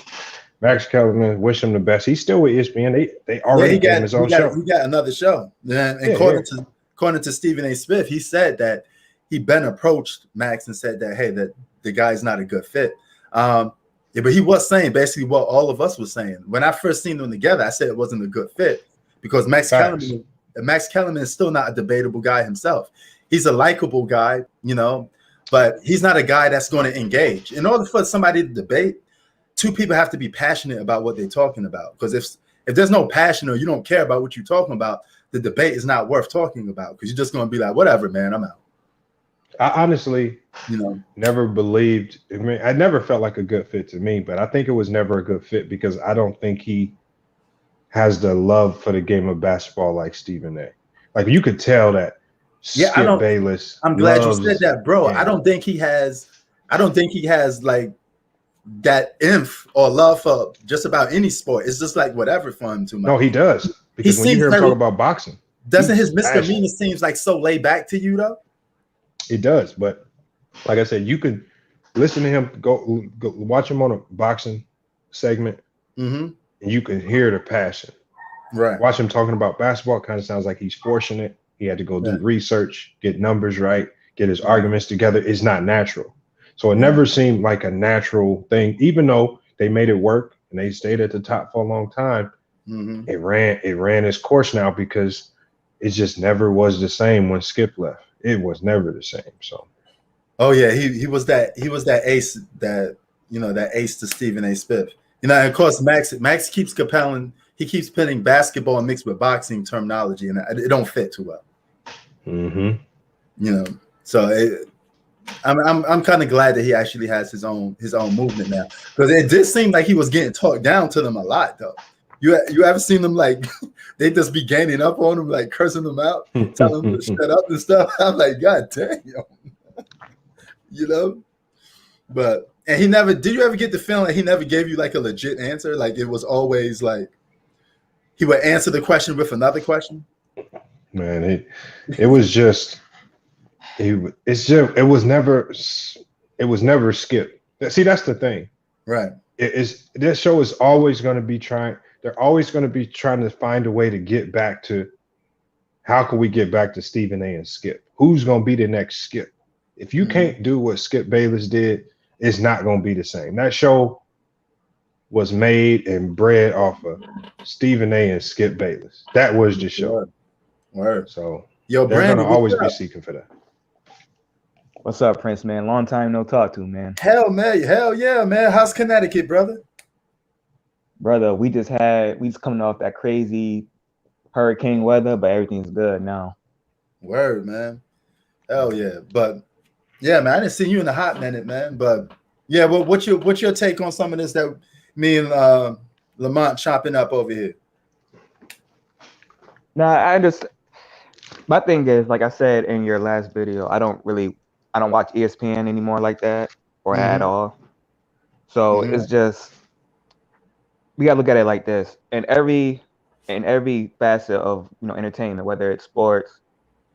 Max Kellerman. Wish him the best. He's still with ESPN. They already gave him his own show. He got another show. And according to Stephen A. Smith, he said that he been approached Max and said that, hey, that the guy's not a good fit. Yeah, but he was saying basically what all of us was saying. When I first seen them together, I said it wasn't a good fit because Max Kellerman is still not a debatable guy himself. He's a likable guy, you know, but he's not a guy that's going to engage. In order for somebody to debate, two people have to be passionate about what they're talking about. Because if there's no passion or you don't care about what you're talking about, the debate is not worth talking about because you're just going to be like, whatever, man, I'm out. I honestly, never believed. I mean, I never felt like a good fit to me, but I think it was never a good fit because I don't think he has the love for the game of basketball like Stephen A. Like you could tell that. Yeah, Skip Bayless. I'm glad you said that, bro. I don't think he has like that inf or love for just about any sport. It's just like whatever for him too much. No, he does. Because when you hear him talk about boxing, doesn't his misdemeanor seems like so laid back to you though? It does, but like I said, you could listen to him, go watch him on a boxing segment, and you can hear the passion. Right. Watch him talking about basketball. It kind of sounds like he's forcing it. He had to go do research, get numbers right, get his arguments together. It's not natural. So it never seemed like a natural thing, even though they made it work and they stayed at the top for a long time. It ran its course now because it just never was the same when Skip left. It was never the same. So, oh yeah, he was that ace that that ace to Stephen A. Smith. And of course Max keeps compelling. He keeps putting basketball mixed with boxing terminology, and it don't fit too well. So I'm kind of glad that he actually has his own movement now because it did seem like he was getting talked down to them a lot though. You ever seen them like they just be gaining up on him, like cursing them out, telling them to shut up and stuff? I'm like, God damn, But and he never did. You ever get the feeling like he never gave you like a legit answer? Like it was always like he would answer the question with another question. Man, it was just it was never Skip. See, that's the thing, right? This show is always going to be trying. They're always going to be trying to find a way to get back to how can we get back to Stephen A. and Skip? Who's going to be the next Skip? If you can't do what Skip Bayless did, it's not going to be the same. That show was made and bred off of Stephen A. and Skip Bayless. That was the show. Word. So they're going to always be seeking for that. What's up, Prince, man? Long time no talk to, man. Hell yeah, man. How's Connecticut, brother? Brother, we just coming off that crazy hurricane weather, but everything's good now. Word, man. Hell yeah. But yeah, man, I didn't see you in a hot minute, man. But yeah, well, what's your take on some of this that me and Lamont chopping up over here? Nah, my thing is, like I said in your last video, I don't watch ESPN anymore like that or at all. So it's just, we gotta look at it like this. In every facet of entertainment, whether it's sports,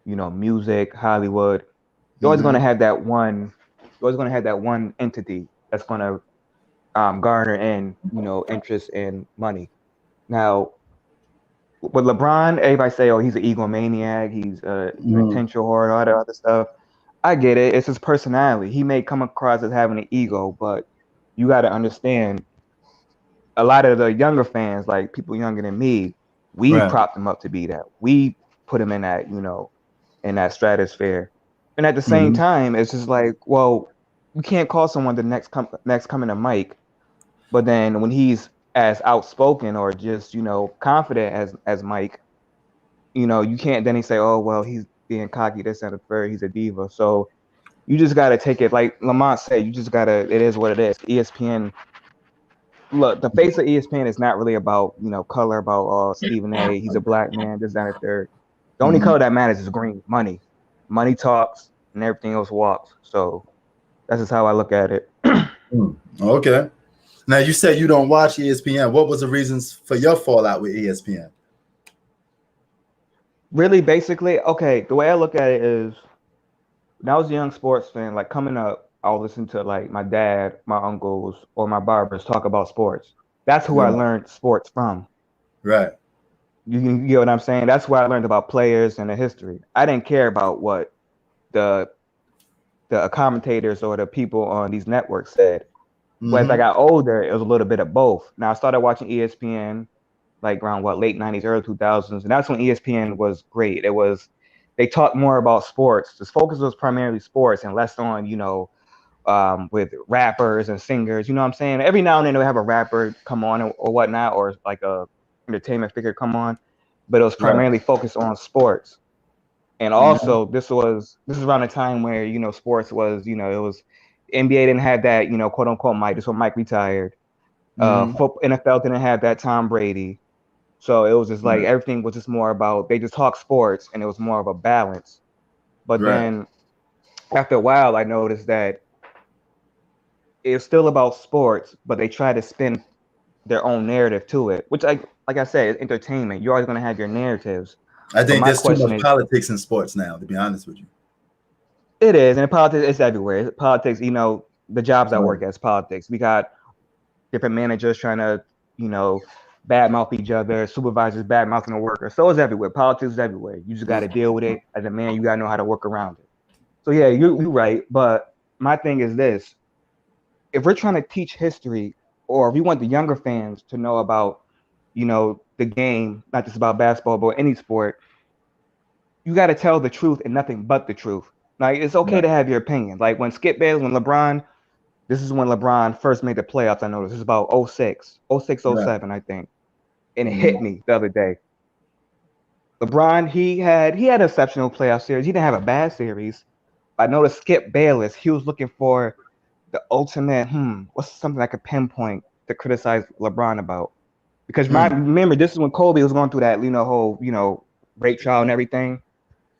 music, Hollywood, you're always gonna have that one. You're always gonna have that one entity that's gonna garner in interest and money. Now, with LeBron, everybody say, "Oh, he's an egomaniac. He's an intentional whore," and all that other stuff. I get it. It's his personality. He may come across as having an ego, but you got to understand, a lot of the younger fans, like people younger than me, we propped him up to be that. We put him in that, in that stratosphere. And at the same time, it's just like, well, you can't call someone the next coming to Mike, but then when he's as outspoken or just confident as Mike, you can't then say, oh well, he's being cocky, this and the third, he's a diva. So you just got to take it like Lamont said, it is what it is. ESPN, look, the face of ESPN is not really about color, about Stephen A, he's a black man, this that and the third. The only color that matters is green. Money talks and everything else walks. So that's just how I look at it. Okay. Now, you said you don't watch ESPN. What was the reasons for your fallout with ESPN? Really, basically, okay, the way I look at it is when I was a young sports fan, like coming up, I would listen to like my dad, my uncles, or my barbers talk about sports. That's who I Right. learned sports from. Right. You get what I'm saying? That's where I learned about players and the history. I didn't care about what the commentators or the people on these networks said. But as I got older, it was a little bit of both. Now I started watching ESPN like around late 90s, early 2000s, and that's when ESPN was great. They talked more about sports. The focus was primarily sports and less on with rappers and singers. You know what I'm saying? Every now and then they'll have a rapper come on or whatnot, or like a entertainment figure come on, but it was primarily focused on sports. And also, this is around the time where sports was it was NBA didn't have that quote unquote Mike. This when Mike retired. NFL didn't have that Tom Brady. So it was just like everything was just more about they just talk sports and it was more of a balance. But then after a while, I noticed that it's still about sports, but they try to spin their own narrative to it, which like I said, is entertainment. You're always going to have your narratives. I think my there's too question much is- politics in sports now, to be honest with you. It is, and politics is everywhere. Politics, the jobs I work at is politics. We got different managers trying to, badmouth each other, supervisors badmouthing the workers. So it's everywhere. Politics is everywhere. You just got to deal with it. As a man, you got to know how to work around it. So yeah, you're right. But my thing is this: if we're trying to teach history, or if we want the younger fans to know about, the game, not just about basketball, but any sport, you got to tell the truth and nothing but the truth. Like, it's okay to have your opinion. Like when Skip Bayless, when LeBron, this is when LeBron first made the playoffs. I noticed this is about 06, 07, I think. And it hit me the other day. LeBron, he had an exceptional playoff series. He didn't have a bad series. I noticed Skip Bayless, he was looking for the ultimate, what's something I could pinpoint to criticize LeBron about? Because remember, this is when Kobe was going through that, whole, rape trial and everything.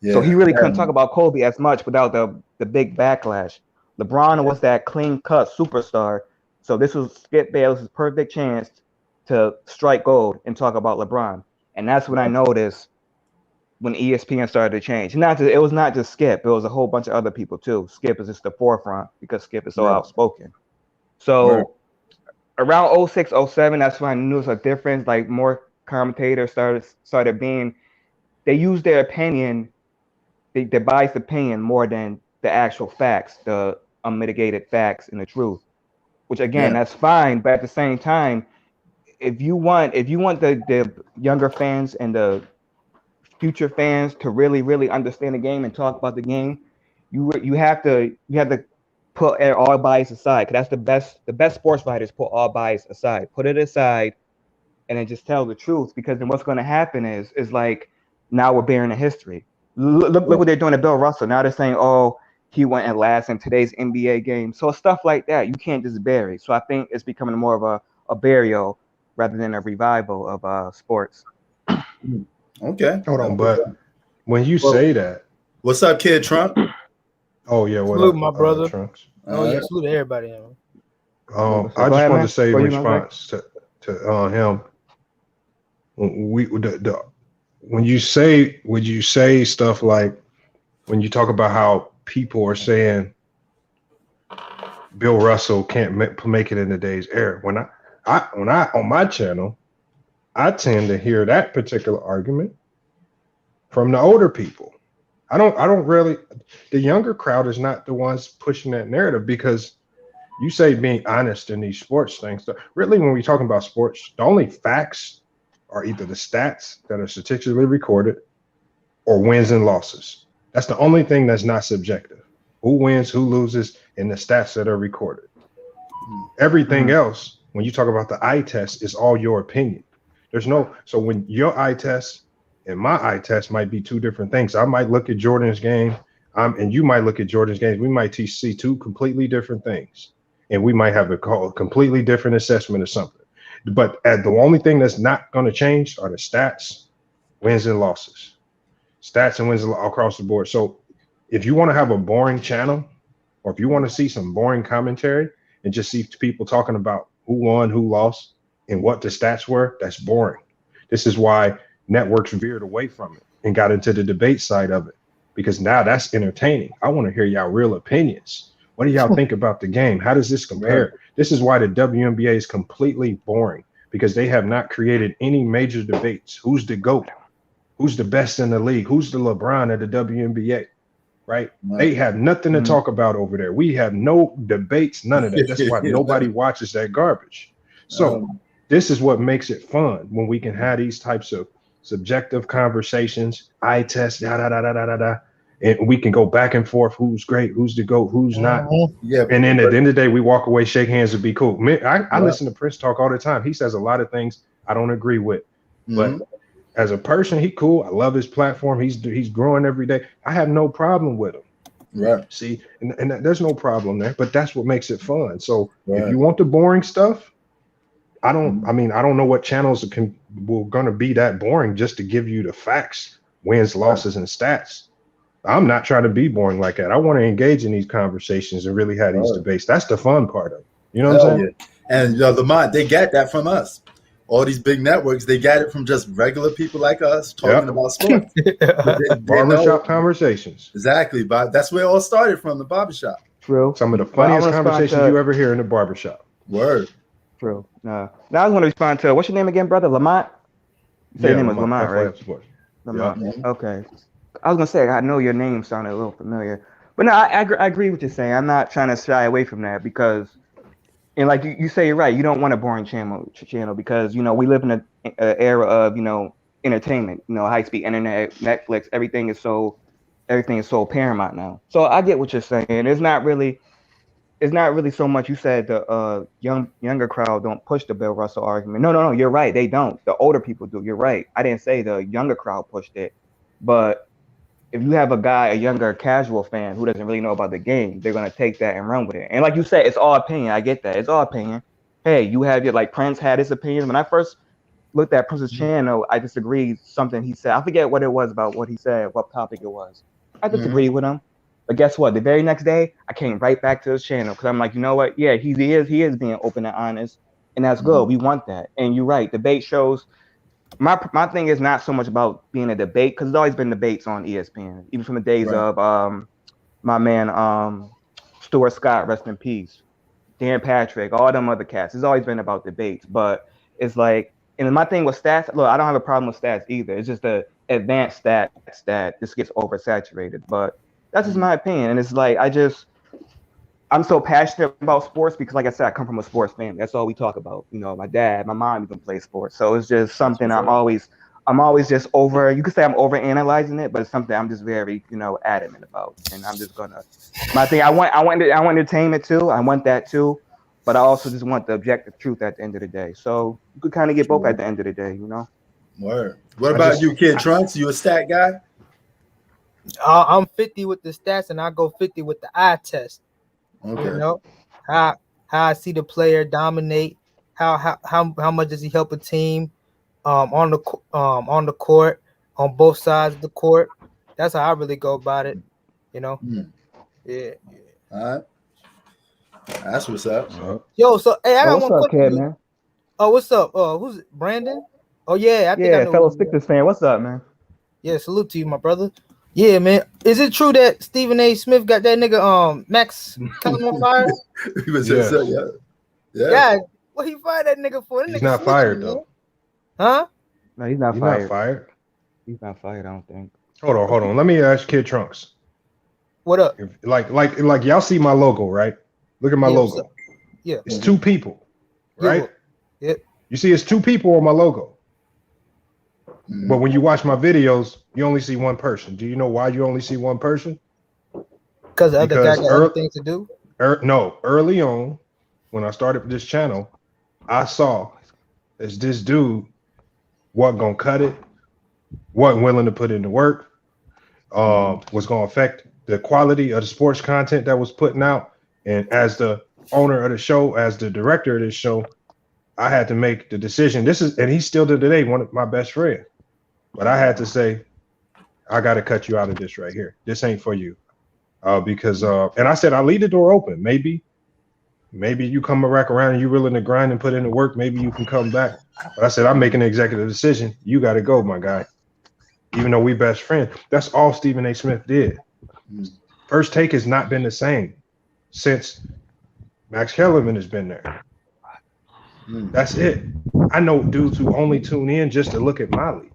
Yeah. So he really couldn't talk about Kobe as much without the big backlash. LeBron was that clean-cut superstar. So this was Skip Bayless' perfect chance to strike gold and talk about LeBron. And that's when I noticed when ESPN started to change. It was not just Skip. It was a whole bunch of other people too. Skip is just the forefront because Skip is so outspoken. So around 06, 07, that's when I knew it was a difference. Like more commentators started being, they use their opinion, they biased opinion more than the actual facts, the unmitigated facts and the truth. Which again, that's fine, but at the same time, if you want the younger fans and the future fans to really, really understand the game and talk about the game, you have to put all bias aside. Because that's the best sports writers put all bias aside. Put it aside, and then just tell the truth. Because then what's going to happen is like now we're bearing a history. Look what they're doing to Bill Russell. Now they're saying, oh, he went at last in today's NBA game. So stuff like that, you can't just bury. So I think it's becoming more of a burial rather than a revival of sports. Okay. Hold on, but when you say that, what's up, Kid Trump? Oh yeah, what salute up, my brother. Trunks? Oh yeah, salute to everybody. I just wanted to say in response to him, when you say stuff like when you talk about how people are saying Bill Russell can't make it in today's era. When I on my channel, I tend to hear that particular argument from the older people. I don't really, the younger crowd is not the ones pushing that narrative, because you say being honest in these sports things. Really, when we're talking about sports, the only facts are either the stats that are statistically recorded or wins and losses. That's the only thing that's not subjective. Who wins, who loses, and the stats that are recorded. Everything else, when you talk about the eye test, is all your opinion. So when your eye test and my eye test might be two different things. I might look at Jordan's game, and you might look at Jordan's games. We might see two completely different things, and we might have a completely different assessment of something. But the only thing that's not going to change are the stats, wins and losses, stats and wins across the board. So if you want to have a boring channel, or if you want to see some boring commentary and just see people talking about who won, who lost, and what the stats were, that's boring. This is why networks veered away from it. and got into the debate side of it, because now that's entertaining. I want to hear y'all real opinions. What do y'all think about the game? How does this compare? Right. This is why the WNBA is completely boring, because they have not created any major debates. Who's the GOAT? Who's the best in the league? Who's the LeBron of the WNBA? Right? They have nothing to talk about over there. We have no debates, none of that. That's why nobody watches that garbage. So this is what makes it fun, when we can have these types of subjective conversations, eye test, and we can go back and forth. Who's great? Who's the GOAT? Who's not? Yeah. And then at the end of the day, we walk away, shake hands, and be cool. I listen to Prince talk all the time. He says a lot of things I don't agree with, but as a person, he cool. I love his platform. He's growing every day. I have no problem with him. Right. See, and there's no problem there, but that's what makes it fun. So if you want the boring stuff, I don't know what channels will gonna be that boring just to give you the facts, wins, losses, and stats. I'm not trying to be boring like that. I want to engage in these conversations and really have these debates. That's the fun part of it. You know what I'm saying? Yeah. And Lamont, they got that from us. All these big networks, they got it from just regular people like us talking about sports. Barbershop conversations. Exactly, but that's where it all started from, the barbershop. True. Some of the funniest conversations you ever hear in the barbershop. Word. True. Now I want to respond to, what's your name again, brother? Lamont? Your name was Lamont, right? Lamont. Yeah. Okay. I was gonna say, I know your name sounded a little familiar, but no, I agree with you saying. I'm not trying to shy away from that, because, and like you say, you're right. You don't want a boring channel because, we live in an era of, entertainment, high speed internet, Netflix, everything is so paramount now. So I get what you're saying. It's not really so much. You said the younger crowd don't push the Bill Russell argument. No, you're right. They don't. The older people do. You're right. I didn't say the younger crowd pushed it, but if you have a younger casual fan who doesn't really know about the game, they're going to take that and run with it. And like you said, it's all opinion. I get that. It's all opinion. Hey, you have like Prince had his opinion. When I first looked at Prince's channel, I disagreed something he said. I forget what it was about what he said, what topic it was. I disagreed with him. But guess what? The very next day, I came right back to his channel because I'm like, you know what? Yeah, he is being open and honest. And that's good. We want that. And you're right. Debate shows. My thing is not so much about being a debate, because there's always been debates on ESPN, even from the days of my man Stuart Scott, rest in peace, Dan Patrick, all them other cats. It's always been about debates, but it's like, and my thing with stats, look, I don't have a problem with stats either. It's just the advanced stats that this gets oversaturated, but that's just my opinion. And it's like, I'm so passionate about sports because, like I said, I come from a sports family. That's all we talk about. My dad, my mom even plays sports. So it's just something I'm always just over. You could say I'm over analyzing it, but it's something I'm just very, adamant about. And I'm just gonna, my thing. I want entertainment too. I want that too, but I also just want the objective truth at the end of the day. So you could kind of get both at the end of the day, Word. What about you, Kid Trunks? You a stat guy? I'm 50 with the stats, and I go 50 with the eye test. Okay. How I see the player dominate, how much does he help a team on the court, on both sides of the court. That's how I really go about it, Yeah. All right. That's what's up. Yo, so hey, I got what's one up, question. Kid, man? Oh, what's up? Who's it? Brandon? Oh yeah, I think I know fellow Sixers fan. What's up, man? Yeah, salute to you, my brother. Yeah, man. Is it true that Stephen A. Smith got that nigga Max Kellerman on fire? He was Yeah. What he fired that nigga for? That He's nigga not fired though. Huh? No, he's not fired. He's not fired, I don't think. Hold on. Let me ask Kid Trunks. What up? Like y'all see my logo, right? Look at my logo. Yeah. It's two people, right? Yep. You see, it's two people on my logo. But when you watch my videos, you only see one person. Do you know why you only see one person? Because the other guy got other things to do? No, early on, when I started this channel, I saw as this dude wasn't gonna cut it, wasn't willing to put in the work, was gonna affect the quality of the sports content that was putting out. And as the owner of the show, as the director of this show, I had to make the decision. And he's still to today one of my best friends. But I had to say, I got to cut you out of this right here. This ain't for you. Because and I said, I'll leave the door open. Maybe you come back around and you're willing to grind and put in the work. Maybe you can come back. But I said, I'm making an executive decision. You got to go, my guy. even though we best friends. That's all Stephen A. Smith did. First Take has not been the same since Max Kellerman has been there. That's it. I know dudes who only tune in just to look at Molly.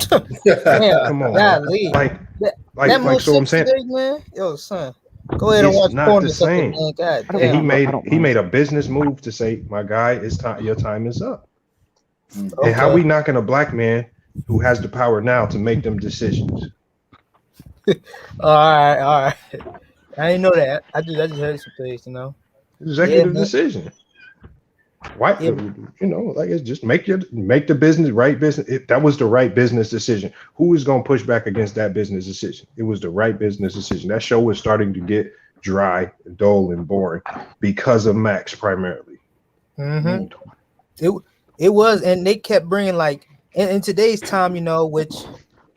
Damn, Come on, golly. so I'm saying, today, man. Yo, son, go ahead and it's watch not porn the or something, same. man. God And damn. he made a business move to say, my guy, it's time. Your time is up. Okay. And how we knocking a black man who has the power now to make them decisions? All right. I didn't know that. I just heard some things, you know. Executive decision. Why, like, it's just make the business right business. That was the right business decision. Who is going to push back against that business decision? It was the right business decision. That show was starting to get dry, dull, and boring because of Max primarily. It was, and they kept bringing like in today's time, you know, which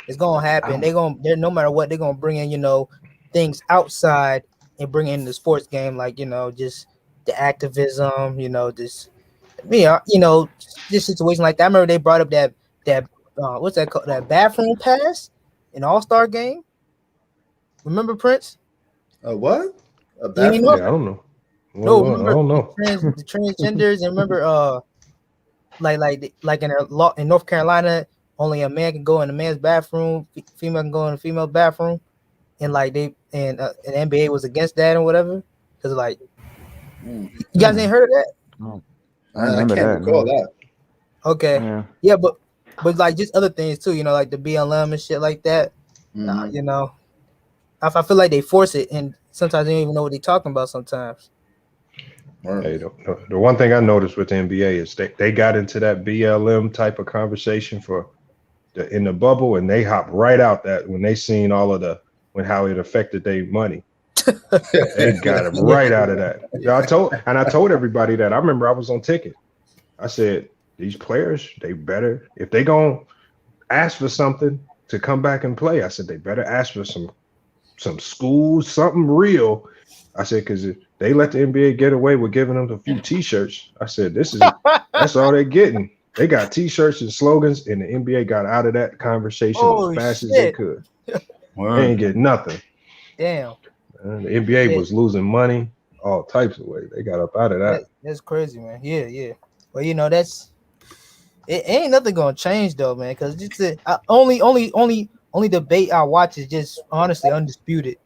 is gonna happen. They're no matter what, they're gonna bring in, you know, things outside and bring in the sports game, like, you know, just the activism, you know, this. You know, this situation like that. I remember they brought up that what's that called? That bathroom pass in All-Star game. Remember Prince? What? A You know? Yeah, I don't know. No, remember I don't know. the transgenders, and remember like in North Carolina, only a man can go in a man's bathroom, female can go in a female bathroom, and like the NBA was against that and whatever, because like you guys ain't heard of that? No. I can't recall that. Okay. Yeah, but like just other things too, you know, like the BLM and shit like that. You know, I feel like they force it, and sometimes they don't even know what they're talking about sometimes. Hey, the one thing I noticed with the NBA is they got into that BLM type of conversation in the bubble, and they hopped right out that when they seen all of how it affected their money. They got it right out of that. I told everybody that. I remember I was on Ticket. I said, these players, they better, if they gonna ask for something to come back and play, I said they better ask for some schools, something real. I said, because if they let the NBA get away with giving them a few T-shirts, I said, that's all they're getting. They got T-shirts and slogans, and the NBA got out of that conversation as fast as they could. They ain't get nothing. Damn. The NBA was losing money all types of ways. They got up out of that. That's crazy, man. Yeah. Well, you know, it ain't nothing gonna change though, man. Because just only debate I watch is just honestly Undisputed.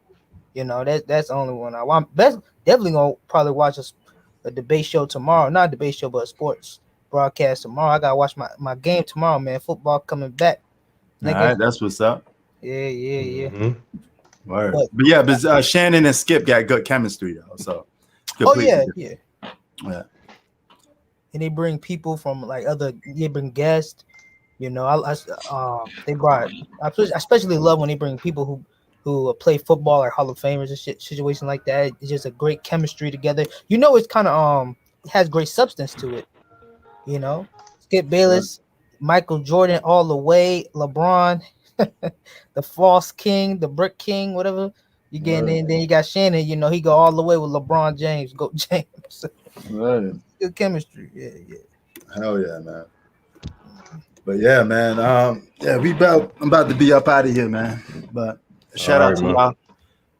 You know, that's the only one I want. Definitely gonna probably watch a debate show tomorrow. Not a debate show, but a sports broadcast tomorrow. I gotta watch my game tomorrow, man. Football coming back. All right, that's what's up. Yeah. Word. But Shannon and Skip got good chemistry though. So. Yeah. Yeah. And they bring people from like they bring guests. You know, they brought. I especially love when they bring people who play football, like Hall of Famers and shit, situation like that. It's just a great chemistry together. You know, it's kind of it has great substance to it. You know, Skip Bayless, Michael Jordan all the way, LeBron, the False King, the Brick King, whatever. You get in, then you got Shannon. You know, he go all the way with LeBron James. Go James. Right. Good chemistry. Yeah. Hell yeah, man. But yeah, man. I'm about to be up out of here, man. But shout out to y'all.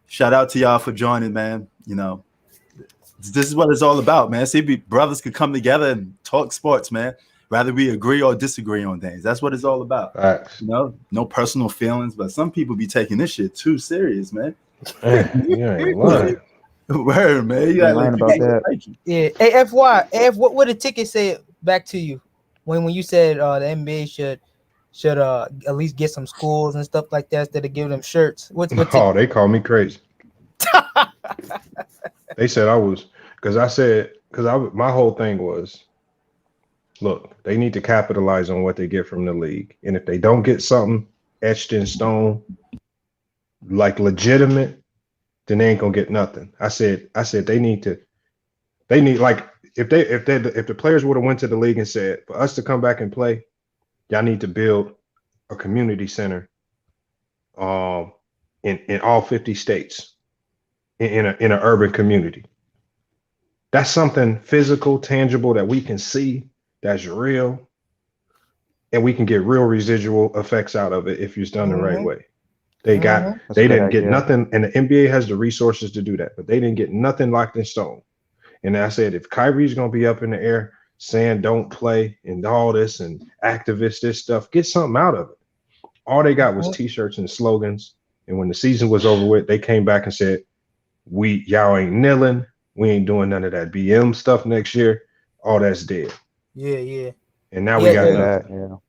Shout out to y'all for joining, man. You know, this is what it's all about, man. See, brothers could come together and talk sports, man. Rather we agree or disagree on things. That's what it's all about. You know, no personal feelings, but some people be taking this shit too serious, man. You ain't lying. Word, man. You got lying about that. Yeah. Hey, FY, what did Ticket say back to you when you said the NBA should at least get some schools and stuff like that instead of giving them shirts? They call me crazy. They said my whole thing was, look, they need to capitalize on what they get from the league. And if they don't get something etched in stone, like legitimate, then they ain't gonna get nothing. I said they need like if the players would have went to the league and said, for us to come back and play, y'all need to build a community center in all 50 states in an urban community. That's something physical, tangible that we can see, that's real. and we can get real residual effects out of it if it's done the right way. They That's they a good didn't get idea. nothing, and the NBA has the resources to do that, but they didn't get nothing locked in stone. And I said, if Kyrie's gonna be up in the air saying don't play and all this and activist this stuff, get something out of it. All they got was t-shirts and slogans. And when the season was over with, they came back and said, y'all ain't kneeling, we ain't doing none of that BM stuff next year. All that's dead. Yeah. And now we got nothing. That,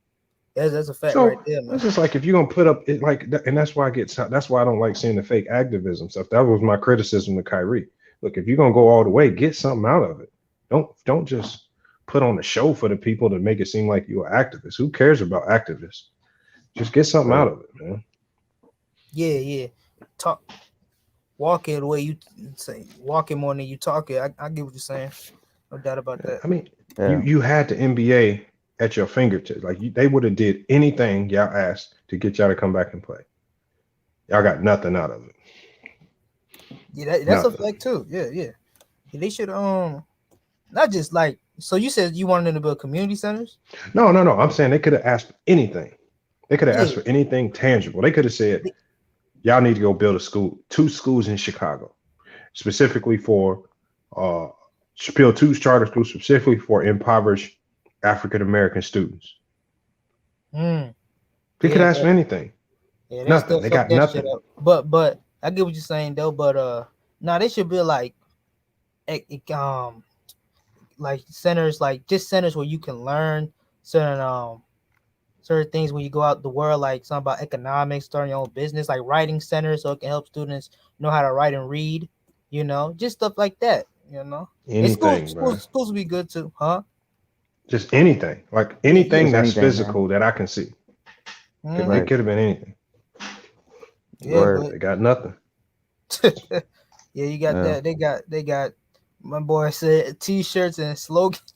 yeah. That's a fact So right there, man. it's just like if you're gonna put up it like that, and that's why I don't like seeing the fake activism stuff. That was my criticism to Kyrie. Look, if you're gonna go all the way, get something out of it. Don't just put on a show for the people to make it seem like you're an activist. Who cares about activists? Just get something out of it, man. Yeah. Walk it the way you say. Walk it more than you talk it. I get what you're saying. No doubt about that. I mean, you had the NBA at your fingertips. Like they would have did anything y'all asked to get y'all to come back and play. Y'all got nothing out of it. Yeah, that's a fact too. Yeah. They should not just like. So you said you wanted them to build community centers? No. I'm saying they could have asked for anything. They could have asked for anything tangible. They could have said, y'all need to go build a school, 2 schools in Chicago, specifically for build 2 charter schools specifically for impoverished African American students. They could ask for anything. Yeah, nothing. They got nothing. But I get what you're saying though. But they should be like centers, like just centers where you can learn certain things when you go out the world, like something about economics, starting your own business, like writing centers, so it can help students know how to write and read. Just stuff like that. Anything, schools would be good too, huh? Just anything, like anything that's physical, man, that I can see. It could have been anything. Yeah, they got nothing. Yeah, you got that. They got. My boy said t-shirts and slogans.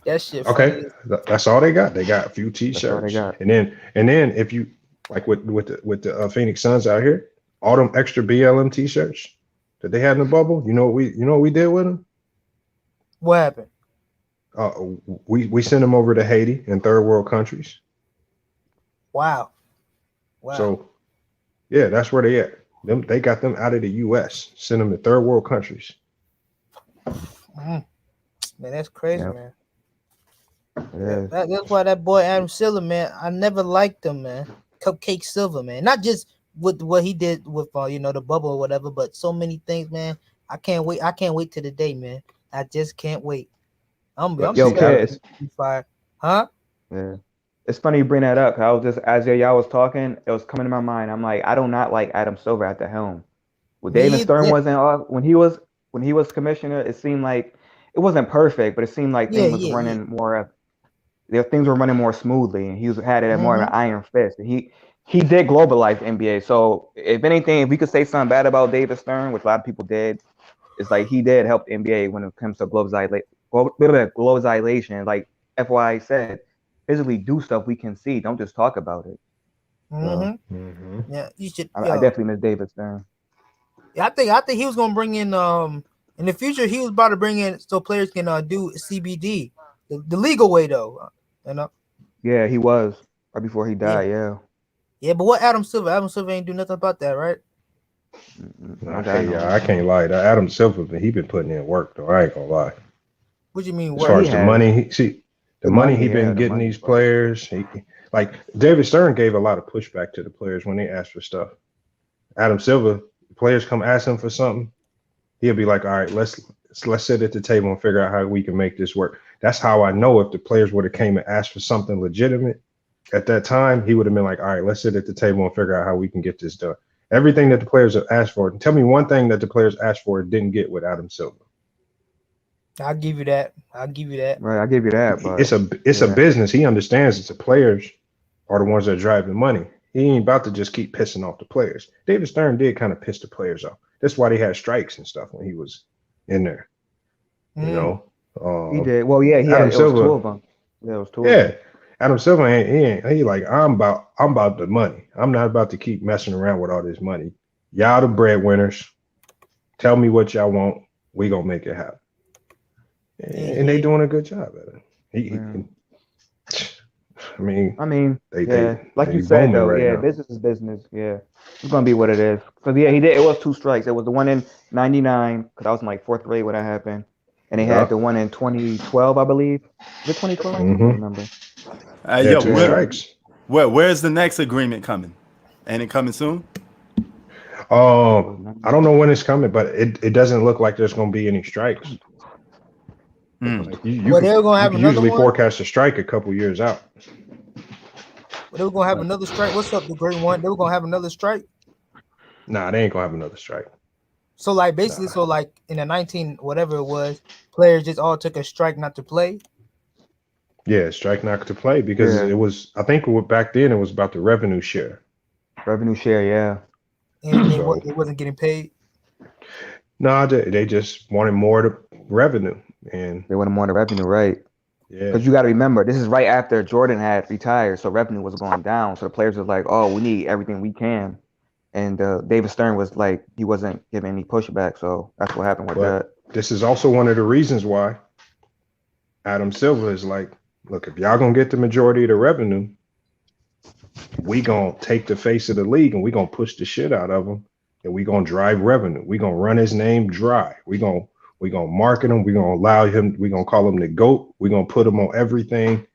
That shit. Okay, that's all they got. They got a few t-shirts, and then if you like with the Phoenix Suns out here, all them extra BLM t-shirts that they had in the bubble. You know what we did with them? What happened? We sent them over to Haiti and third world countries. Wow. So yeah, that's where they at. They got them out of the U.S. Send them to third world countries. Man, that's crazy, man. Yeah. That's why that boy Adam Silver, man, I never liked him, man. Cupcake Silver, man. Not just with what he did with the bubble or whatever, but so many things, man. I can't wait till the day, man. I just can't wait. I'm kids. Fired. Huh? Yeah. It's funny you bring that up. I was just, as y'all was talking, it was coming to my mind. I'm like, I do not like Adam Silver at the helm. When David Stern wasn't off, when he was commissioner, it seemed like it wasn't perfect, but it seemed like things was running more. Things were running more smoothly, and he had it at more of an iron fist. And he did globalize the NBA. So if anything, if we could say something bad about David Stern, which a lot of people did, it's like he did help the NBA when it comes to globalization. Like FYI said, physically do stuff we can see. Don't just talk about it. Yeah, you should. I definitely miss David Stern. Yeah, I think he was gonna bring in in the future. He was about to bring in so players can do CBD the legal way though. Yeah, he was right before he died. Yeah, but what Adam Silver ain't do nothing about that, right? I can't lie. Adam Silver, he been putting in work though. I ain't gonna lie. What do you mean? As far as the money, the money he been getting these players, like David Stern gave a lot of pushback to the players when they asked for stuff. Adam Silver, players come ask him for something, he'll be like, all right, let's sit at the table and figure out how we can make this work. That's how I know if the players would have came and asked for something legitimate at that time, he would have been like, all right, let's sit at the table and figure out how we can get this done. Everything that the players have asked for, tell me one thing that the players asked for didn't get with Adam Silver. I'll give you that. Right, I'll give you that. But it's a business. He understands it's the players are the ones that drive the money. He ain't about to just keep pissing off the players. David Stern did kind of piss the players off. That's why they had strikes and stuff when he was in there. You know, he did. Well, yeah, he had Silver. It was 2 of them. Yeah, it was 2 of them. Adam Silver he like, I'm about the money. I'm not about to keep messing around with all this money. Y'all the breadwinners. Tell me what y'all want. We gonna make it happen. And they doing a good job at it. I mean, like you they said booming though, right yeah, now. business is business. Yeah, it's gonna be what it is. Cause yeah, he did. It was 2 strikes. It was the one in '99, cause I was in like 4th grade when that happened, and they had Yup. the one in 2012, I believe. Was it 2012? I can't Mm-hmm. remember. Yeah, Yo, 2 Yeah. strikes. where's the next agreement coming? And it coming soon? I don't know when it's coming, but it doesn't look like there's going to be any strikes. Like Well, they were gonna you have can another usually one. forecast a strike a couple years out. Well, they were gonna have another strike. What's up, the great one? They were gonna have another strike. Nah, they ain't gonna have another strike. So like basically, Nah. so like in the 19 whatever it was, players just all took a strike not to play. Yeah, strike not to play because it was. I think back then it was about the revenue share. Revenue share, yeah. And So they wasn't getting paid. nah, they just wanted more revenue, and They wanted more of the revenue, right? yeah, Because you got to remember, this is right after Jordan had retired, so revenue was going down. So the players was like, "Oh, we need everything we can," and David Stern was like, he wasn't giving any pushback. So that's what happened with that. but this is also one of the reasons why Adam Silver is like, look, if y'all gonna get the majority of the revenue, we gonna take the face of the league and we gonna push the shit out of him, and we gonna drive revenue. We gonna run his name dry. We gonna market him. We gonna allow him. We gonna call him the GOAT. We gonna put him on everything.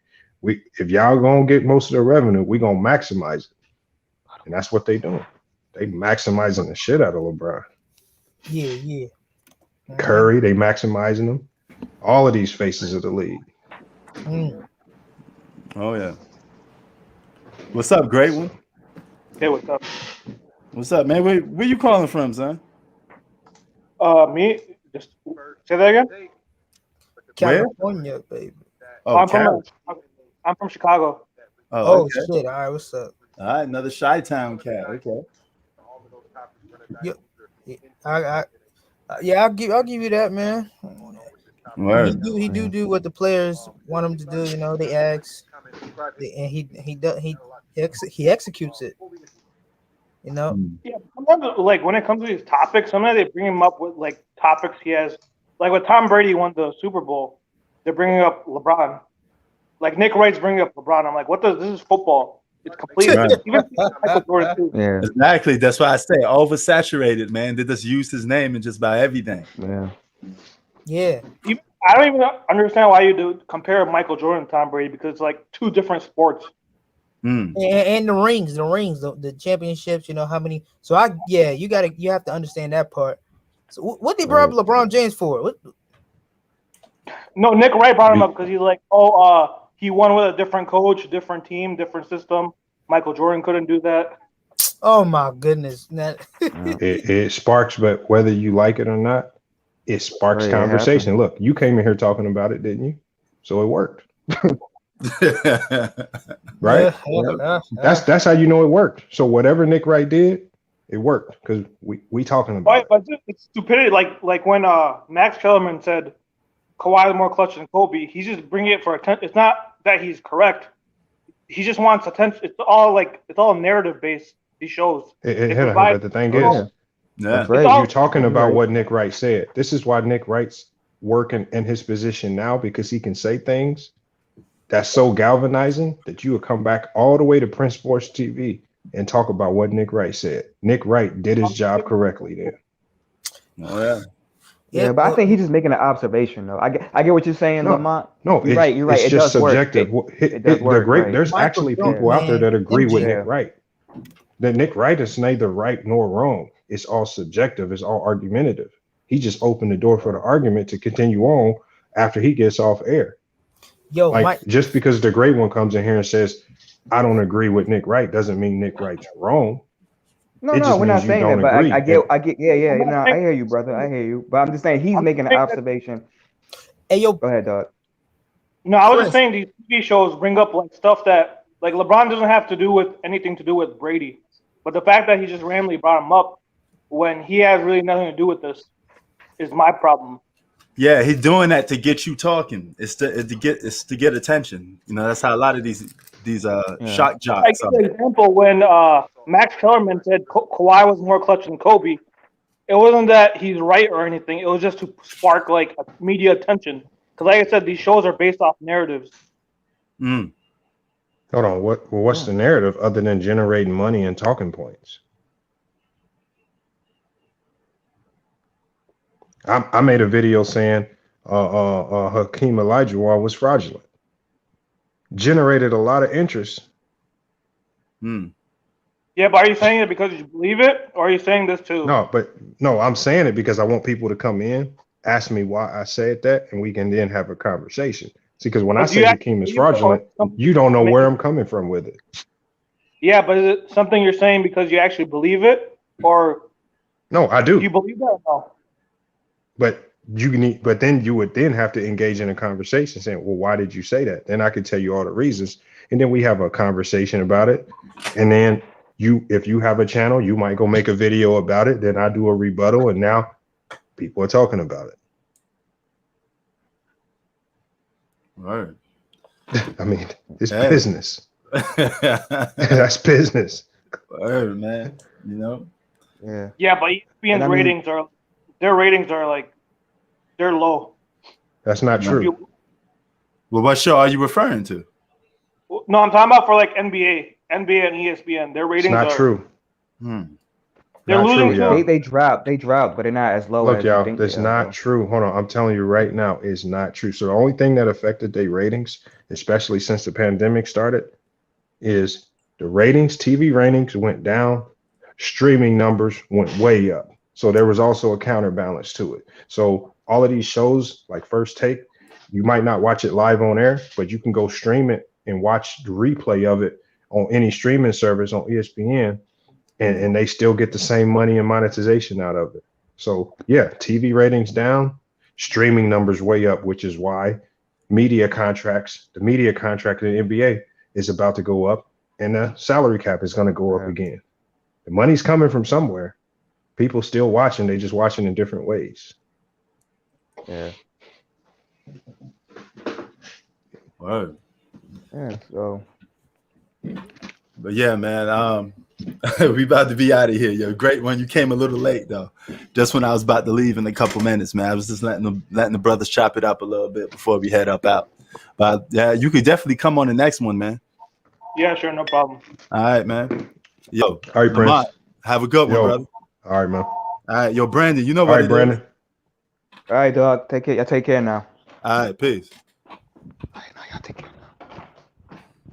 If y'all gonna get most of the revenue, we gonna maximize it, and that's what they doing. They maximizing the shit out of LeBron. Yeah. Curry, they maximizing them. All of these faces of the league. Oh yeah. What's up, great one? Hey, what's up? What's up, man? Where you calling from, son? Me? Just say that again. California, baby. Oh, I'm from Chicago. Oh, okay. shit. All right, what's up? All right, another Chi-Town cat. Okay. I'll give you that, man. Word. He do what the players want him to do. You know, they ask, and he executes it. You know. Yeah, sometimes, like when it comes to these topics, sometimes they bring him up with like topics he has. Like when Tom Brady won the Super Bowl, they're bringing up LeBron. Like Nick Wright's bringing up LeBron. I'm like, this is football. It's completely Right. even Michael Jordan too. Yeah, Exactly. That's why I say oversaturated, man. They just use his name and just about everything. Yeah. I don't even understand why you do compare Michael Jordan and Tom Brady because it's like two different sports. And the rings, the championships. You know how many? So you have to understand that part. So what they brought up LeBron James for? No, Nick Wright brought him up because he's like, he won with a different coach, different team, different system. Michael Jordan couldn't do that. Oh my goodness! It sparks, but whether you like it or not, it sparks conversation. Look, you came in here talking about it, didn't you? So it worked. Right? That's how you know it worked. So whatever Nick Wright did, it worked because we talking about it. But it's stupidity. Like when Max Kellerman said Kawhi is more clutch than Kobe, he's just bringing it for attention. It's not that he's correct. He just wants attention. It's all narrative based. These shows. But the thing is, that's right. You're talking about what Nick Wright said. This is why Nick Wright's working in his position now, because he can say things that's so galvanizing that you would come back all the way to Prince Sports TV and talk about what Nick Wright said. Nick Wright did his job correctly there. Oh yeah. Yeah, but I think he's just making an observation, though. I get what you're saying, Lamont. No, you're right. It's just subjective. It does work. Right. There's actually people out there that agree with Nick Wright. That Nick Wright is neither right nor wrong. It's all subjective. It's all argumentative. He just opened the door for the argument to continue on after he gets off air. Just because the great one comes in here and says, "I don't agree with Nick Wright," doesn't mean Nick Wright's wrong. No, we're not saying that, but I get, yeah. No, I hear you, brother. I hear you, but I'm just saying he's making an observation. Hey, yo, go ahead, dog. No, I was just saying these TV shows bring up like stuff that like LeBron doesn't have to do with anything to do with Brady, but the fact that he just randomly brought him up when he has really nothing to do with this is my problem. Yeah, he's doing that to get you talking. It's to get attention. You know, that's how a lot of these shock jocks. Like for example, when Max Kellerman said Kawhi was more clutch than Kobe, it wasn't that he's right or anything. It was just to spark like media attention. Because, like I said, these shows are based off narratives. Yeah, Hold on. What's the narrative other than generating money and talking points? I made a video saying Hakeem Olajuwon was fraudulent. Generated a lot of interest. Yeah, but are you saying it because you believe it, or are you saying this too? No, I'm saying it because I want people to come in, ask me why I said that, and we can then have a conversation. See, because when I say Hakeem is fraudulent, you don't know where I'm coming from with it. Yeah, but is it something you're saying because you actually believe it, or no, I do. You believe that? Or no. But then you would then have to engage in a conversation saying, well, why did you say that? Then I could tell you all the reasons, and then we have a conversation about it. And then if you have a channel, you might go make a video about it. Then I do a rebuttal, and now people are talking about it. Right. I mean, it's business. That's business. Word, man. You know. Yeah. Yeah, but ESPN's ratings are like they're low. That's not true. Well, what show are you referring to? No, I'm talking about for like NBA and ESPN. Their ratings it's not are true. They're not losing. True, they drop, but they're not as low. Look, as y'all, you think that's not true. Hold on, I'm telling you right now, it's not true. So the only thing that affected their ratings, especially since the pandemic started, is the ratings. TV ratings went down. Streaming numbers went way up. So there was also a counterbalance to it. So all of these shows, like First Take, you might not watch it live on air, but you can go stream it and watch the replay of it on any streaming service on ESPN, and they still get the same money and monetization out of it. So yeah, TV ratings down, streaming numbers way up, which is why the media contract in the NBA is about to go up, and the salary cap is going to go up again. The money's coming from somewhere. People still watching, they just watching in different ways. Yeah. Word. Yeah. So. But yeah, man. We about to be out of here. Yo, great one. You came a little late though. Just when I was about to leave in a couple minutes, man. I was just letting the brothers chop it up a little bit before we head up out. But yeah, you could definitely come on the next one, man. Yeah, sure, no problem. All right, man. Yo, all right, Prince. Have a good one, brother. All right, man. All right, yo, Brandon. You know all what right, it Brandon. is. All right, dog. Take care. Y'all take care now. All right, peace. All right, now y'all take care.